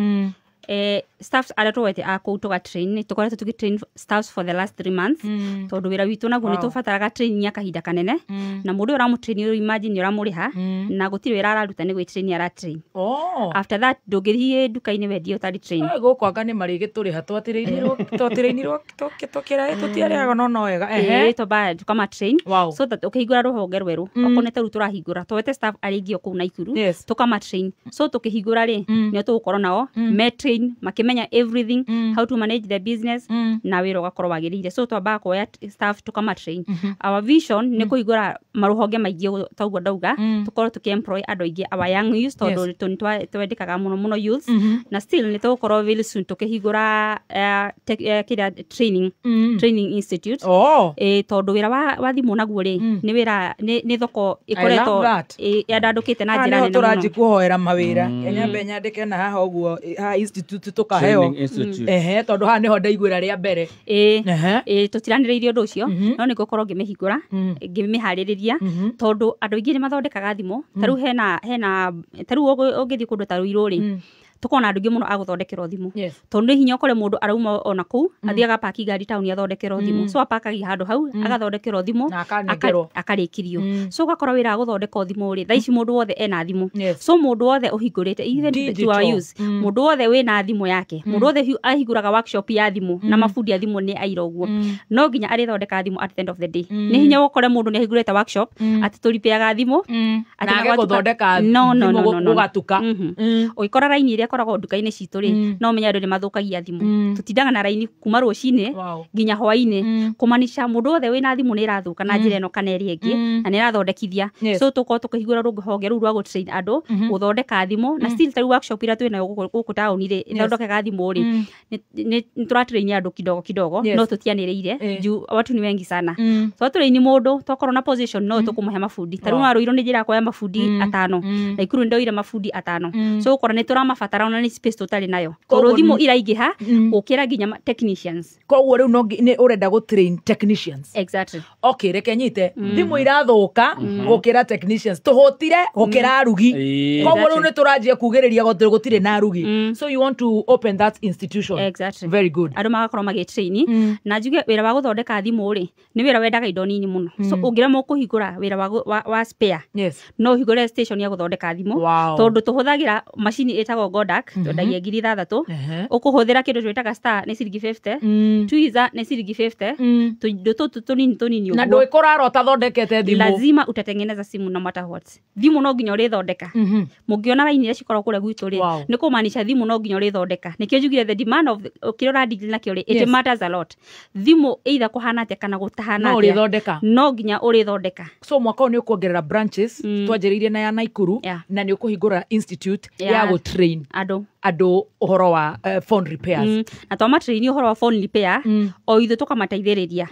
Staffs aria twete aku tuga train tukoretwo tugi train staffs for the last 3 months tondu wira witu naguo ni tubataraga training ya kahinda kanene na mundu uramu train imagine uramuriha na gutiri wira araruta ni gwi train ara train after that ndungithie duka-ini wendio tari train gukwanga ni marigi turiha twatirainirwo tukira tutiariaga no wega to ba tukama train so that ukihingura ruhonge rweru okonete ru turahingura twete staff arigio ku Naikuru tukama train so tukihingura ri ni tugukorwo nao train makimenya everything how to manage the business na wira ugakorwo wagirire so twamba kuoya staff tukama train our vision ni kuigura maruhonge maingi taugo ndauga tukorwo tukiemploy andu aingi our young youth tondu twendekaga muno youth na still ni tukorwo very soon tukihingura kida training institute tondu wira wa thimu naguo ri ni wira ni thoko ikoretwo yandandukite na njira nene muno turaji kuhoera mawira nyambe nyandike na haha uguo institute tukaheo tondu ha niho ndaigwira ria mbere tutiraniriirie undu ucio no ni gukorwo ngimihingura ngimihaririria tondu andu aingi ni mathondekaga thimu taru hena taru ungithii kundu taru iruri tukona andu muno aguthondekera thimu tondu hinya ukore mundu arauma ona ku athiaga paki gari town athondekera thimu so apakagi handu hau agathondekera thimu akarikirio so gakora wira aguthondeka thimu ri thaici mundu wothe ena thimu so mundu wothe uhingurite even to our use mundu wothe wina thimu yake mundu wothe ahinguraga workshop ya thimu na mafundi ya thimu ni aira uguo no nginya arithondeka thimu at the end of the day ni hinya gukore mundu ni ahingurite workshop ati turipeaga thimu ati guthondeka no gugatuka ukora raini iria koragwo duka-ini citu ri no menya andu ni mathukagia thimu tutindaga na raini kuma rucini nginya hwaini kumanisha mundu wothe wina thimu ni irathuka na njira eno kana eri ingi na ni irathondekithia so tuko tukihingura ruhonge ru rwa gutrain andu guthondeka thimu na still tari workshop ira twina guku town ri ithondekaga thimu ri ni turatrain andu kidogo no tutianiriire juu watu ni wengi sana so turaini mundu tokorwo na position no tukumuhe mafundi tari waruiro ni njira kwa mafundi 5 na ikuru ndoire mafundi 5 so ukora ni turamabatara ona ni space totally nayo toro thimu iraigiha ukira ginya technicians koguo riu no ni urenda go train technicians exactly okay reke nyite thimu irathuka gukira technicians tuhotire gukira arugi koguo riu ni turanjia kugiriria gutire na arugi so you want to open that institution exactly very good andu magakorwo magitrain na njuge wira wa guthondeka thimu ri ni wira wendaga indo nini muno so ungira mo kuhingura wira wa spare no hingure station ya guthondeka thimu tondu tuhuthagira machine itago Godak twendagia 6,000 ukuhuthira kindu twitaga star ni ciringi 50 twiza ni ciringi 50 tuindo tutu tunini na ndoi kuraro tathondekete thimu lazima utatengeneza simu no matter what thimu no nginya urithondeka mungiona raini ya cikoro kure gwitu ri ni kumanisha thimu no nginya urithondeka nikio njugire the demand of kirora deal na kio ri it matters a lot thimu either kuhana atia kana gutahana no urithondeka no nginya urithondeka so mwaka ni ukuongerera branches twanjiriirie na ya Naikuru na ni ukuhingura institute ya go train ado uhoro wa phone repairs na twa matrain uhoro wa phone repair o ithu tukamateithiriria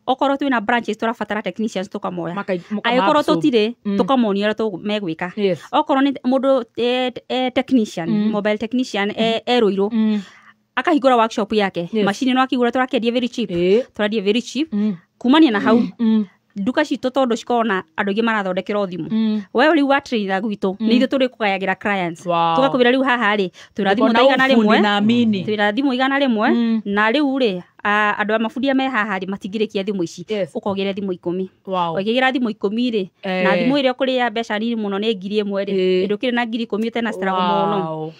okorwo twina branches turabatara technicians tukamoya akorwo tutire tukamonia ora tu megwika okorwo ni mundu technician mobile technician eruiru akahingura workshop yake machine no akigura turakendia very cheap kumania na hau duka citu tondu cikona andu ingi marathondekera thimu we riu wa trainer gwitu ni ithu turi kugayagira clients tugakwira riu haha ri twira thimu igana rimwe twira thimu igana rimwe na riu ri andu amafundi me haha ri matingirikia thimu ici ukogera thimu 10 ukigira thimu 10 ri na thimu iria kuri ya mbeca nini muno ni 1,000 ri ndukire na 10,000 tena struggle muno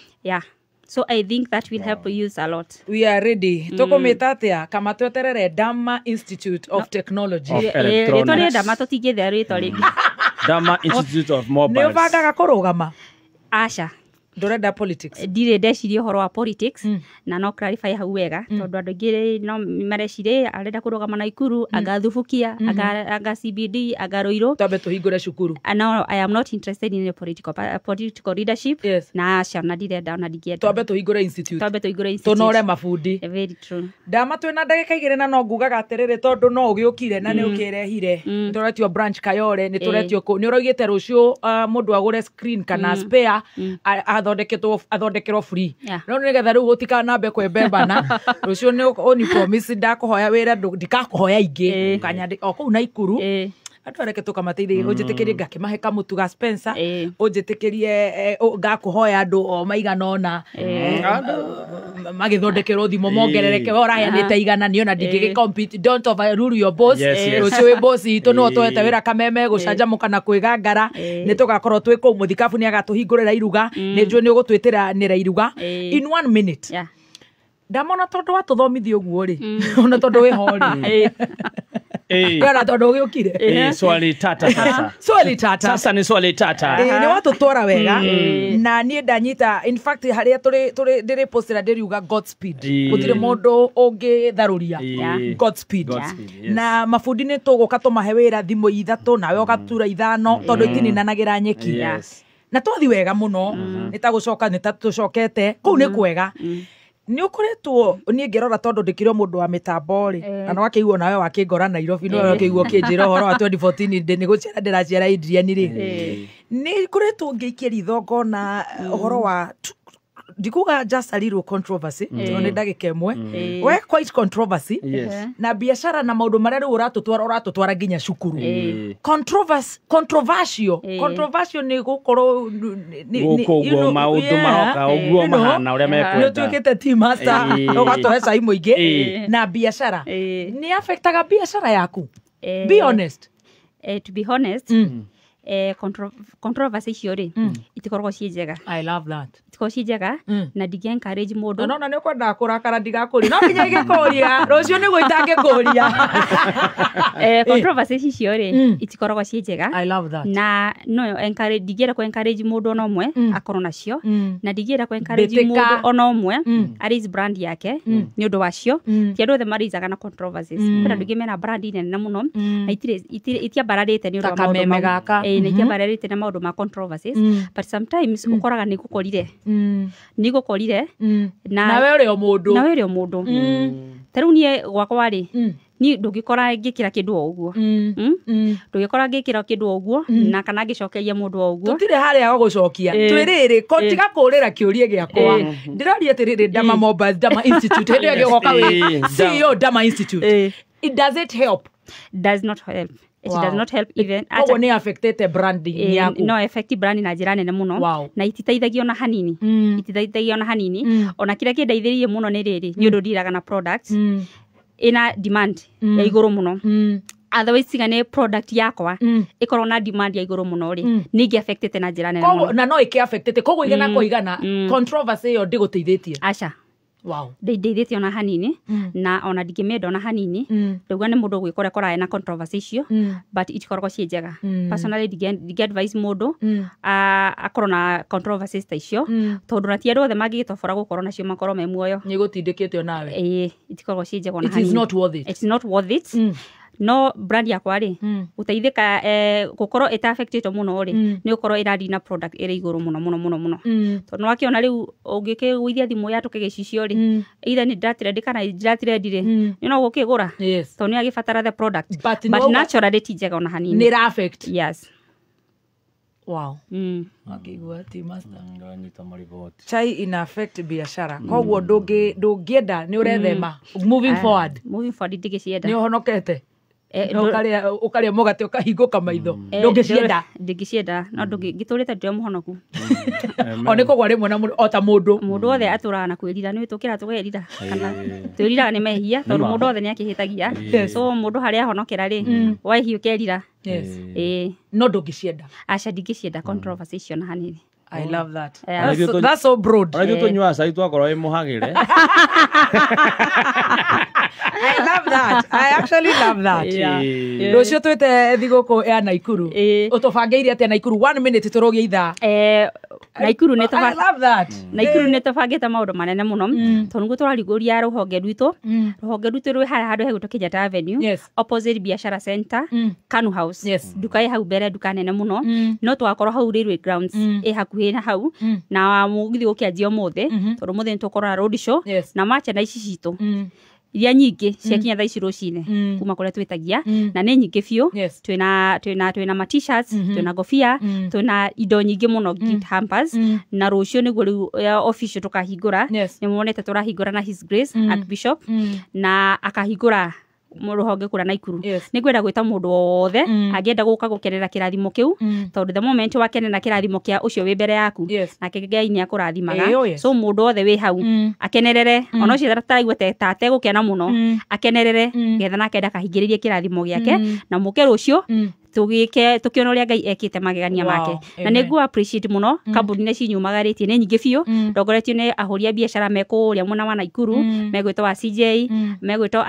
so I think that will help use a lot. We are ready. Tukumita atia kama tweterere Dama Institute of Technology. Retore Dama tutigithe retore. Dama Institute of Mobile. Ni vandaga kurugama. Asha. Ndorenda politics. Dire ndecirie horo wa politics na no clarify hau wega tondu andu ingi no marecire arenda kurugama Naikuru agathubukia aga CBD agaroiro tabe tuhingure cukuru. No, I am not interested in a political leadership na asha na direnda na digienda tabe tuhingure institute tonore mafundi very true. Dama twina ndagika igire na no ngugaga atiriri tondu no ugiukire na ni ukirehire turetio branch Kayore ni turetio ni urogite rucio mundu agure screen kana spare athondekerwo free no nigetha riu gutikanambe kwembembana rucio ni oni promise ndakuhoya wira ndikakuhoya ingi kanyandi o kuu Naikuru atwareke tukamateithie unjitikirie ngakimahe kamutu ga Spencer unjitikirie ngakuhoya andu o maiganona magithondekerwo thimo mongerereke oraheanite igana ni ona ndingigi compete don't overrule your boss rucio wi boss itu no twete wira kameme gucanjamuka na kwigangara ni tugakorwo twi kuu muthikabu ni agatuhingurira iruga ni njui ni ugutwitira nira iruga in 1 minute ndamona tondu watuthomithia uguo ri ona tondu wi hori Yara tondu ugiukire swali tata sasa sasa ni swali tata ni watu twara wega na nie ndanyita in fact haria turi ndiri postira ndiriuga Godspeed gutire mundu ungi tharuria Godspeed na mafundi ni tuguka tumahe wira thimu ithatu nawe ugatura ithano tondu itininanagira nyeki na twathi wega muno nitagucoka nitatucokete kuu ni kwega ni ukuretwo ni ngirora tondu ndikire mundu wa mitambo ri na no akeiguo nawe wakingora Nairobi no akeiguo kinjira horo wa 2014 ni guciara ndiraciara Adrian ri ni kuretwo ngiikia ithongo na horo wa ndikuga just a little controversy ni ndagika imwe we quite controversy na biashara na maundu maria uratutwara nginya cukuru controversial ni gukorwo guko maundu maroka uguo mahana uria mekwenda ni twikite team master ugatohe cai muingi na biashara ni affectaga biashara yaku be honest to be honest controversy ciori itikoragwo ci njega. I love that. Itikoragwo ci njega na ndigi encourage mundu. No ni kwenda kurakara ndigakuri. No kinya igikuria. Rucio ni gwitange kuria. Controversy ciori itikoragwo ci njega. I love that. Na no encourage ndigira ku encourage mundu ono mwe akorwo nacio na ndigira ku encourage mundu ono mwe arise brand yake ni undu wacio. Ti andu othe marizaga na controversies. Kuna ndugi mena brand ine na muno na itiambararite ni undu wa maundu gaka na itiambararite na maundu ma controversies but sometimes ukoraga ni gukorire na we uri o mundu taru nie gwakwa ri ni ndugikora ngikira kindu o uguo ndugikora ngikira kindu o uguo na kana ngicokeria mundu o uguo tutire haria gucokia twiriri kontiga kurira kiurie giakwa ndiraria atiriri Dama Mobile Dama Institute hende gigoka wi CEO Dama Institute it does it help does not help. It does not help even. Ogo ni affected branding yaku. No affect brand na njira nene muno na ititeithagio na hanini. Ititeithagio na hanini ona kira kindeithiririe muno ni riri ni undu ndiraga na products ina demand ya iguru muno. Otherwise tigane product yakwa ikorwo na demand ya iguru muno ri ningi affected na njira nene muno. Na no iki affected kogo igana ko igana controversy yo ndigutithĩtie. Acha. Wow. Ndeithĩtie ona hanini na ona ndingĩmenda ona hanini ndauga nĩ mũndũ gwĩkora na controversy icio but itikoragwo ci njega. Personally ndingi advise mũndũ akorwo na controversies ta icio tondũ na ti andũ othe mangĩgĩtobora gũkorwo nacio makorwo me muoyo. Nĩ gũtindĩkĩte onawe. Itikoragwo ci njega ona hanini. It is not worth it. It's not worth it. No brand yakwa ri uteithika gukorwo ita affected muno ri ni ukorwo iradi na product iri iguru muno tondu wakiona riu ungikiguithia thimu ya tukigicicio ri either ni datire kana datire dire ni no gukigura tondu ni agifatara the product but naturally ti njega ona hanini ni affect. Yes. Wow. Akigwa ti master nganyita mariboti chai ina affect biashara koguo ndungienda ni urethema moving forward ndigicienda ni uhonokete ukaria mugate ukahinguka maitho ndingicienda no ndungitũrĩte ndĩ mũhonoku one kogwa rimwe na ota mundu othe atũraga na kwĩrira nĩ tukĩra tũgerira kana twĩriraga nĩ mehia tondũ mundu othe nĩ akĩhĩtagia so mundu harĩa ahonokera rĩ waihi ũkerira no ndungicienda aca ndingicienda controversy icio na hanini. I love that. That's so broad. Ora tunywa cai twakorwo imuhagire. I love that. I actually love that. Rucio twite thigũkũ ya Naikuru. Utubangeire atia Naikuru 1 minute turogia ithaa. Naikuru nĩ I love that. Naikuru nĩ tubangĩte maũndũ manene mũno tondũ nĩguo tũrarigũria rũhonge rwitũ rwĩ handũ hegwĩtwo Kenyatta Avenue opposite Biashara Center Kanu House. Nduka ĩ hau mbere, nduka nene mũno no twakorwo hau railway grounds ĩ hakuhĩ na hau na mũgithi ũkĩanjia ũmũthĩ tondũ ũmũthĩ nĩ tũkorwo na road show na merchandise citũ iria nyingĩ ciakinya thaa ici rũcinĩ kuma kũrĩa twĩtagia na nĩ nyingĩ biũ twĩna ma t-shirts twĩna ngobia twĩna indo nyingĩ mũno gift hampers na rũciũ nĩguo rĩu official tukahingũra nĩ muonete turahingũra na His Grace Archbishop na akahingũra rũhonge kũra Naikuru nĩngwenda gwĩta mũndũ wothe angĩenda gũka gũkenera kĩrathimo kĩu tondũ the moment wakenera kĩrathimo kĩa ũcio wĩ mbere yaku nake Ngai nĩ akũrathimaga so mũndũ wothe wĩ hau akenerere ona ũcio taraigua tate gũkena mũno akenerere getha nake ndakahingĩrĩrie kĩrathimo gĩake na mũke rũciũ tukiona ũrĩa Ngai ekĩte magegania make na nĩguo appreciate mũno kambuni nĩ cinyumagarĩtie nĩ nyingĩ biũ ndongoretio nĩ ahũria biacara mekũrĩa mwena wa Naikuru megwĩtwo wa CJ megwĩtwo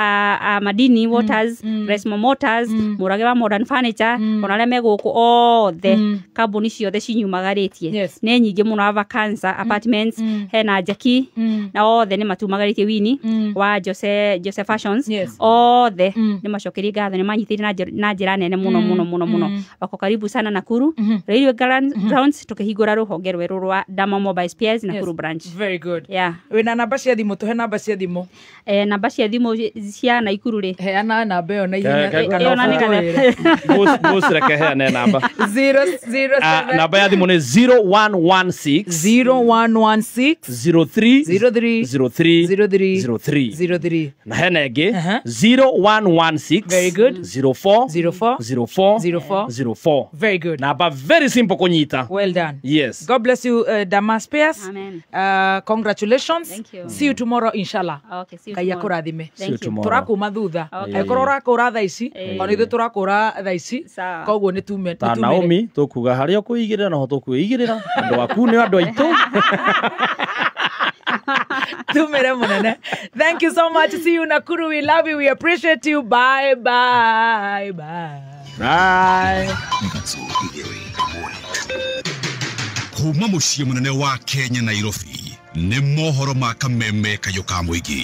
Madini Waters Resmo Motors Mũrage wa Modern Furniture ona arĩa megũkũ othe kambuni ciothe cinyumagarĩtie nĩ nyingĩ mũno wa Cancer Apartments hena Jackie na othe nĩ matumagarĩtie Wini wa Jose Fashions othe nĩ macokerie ngatho nĩ manyitĩire na njĩra nene mũno wako karibu sana Nakuru Radio Grounds tukihingũra rũhonge rwerũ rwa Dama Mobile Spares Nakuru branch. Very good. Wĩna namba cia thimũ tuhe namba cia thimũ. Namba cia thimũ cia Naikuru rĩ. Heana namba ĩyo na ihenya Boss reke heane namba. 007 namba ya thimũ nĩ 0116 na hena ĩngĩ 0116 Very good. 04 04. Very good. Namba very simple kunyita. Well done. Yes. God bless you, Dama Spares. Amen. Congratulations. Thank you. See you tomorrow, inshallah. Okay, see you Ngai tomorrow. akũrathime. Thank you. Turakuma thutha. Angĩkorwo ũrakũra thaa ici, ona ithuĩ tũrakũra thaa ici, koguo nĩ tume. Ta Naomi tukuga harĩa ũkũigĩrĩra naho tũkwĩigĩrĩra. Andũ aku nĩ andũ aitũ. Tumere munene. Thank you so much. See you Nakuru. We love you. We appreciate you. Bye. Bye. Kuma muciĩ munene wa Kenya Nairobi nĩ mohoro ma kameme Kayũ ka mũingĩ.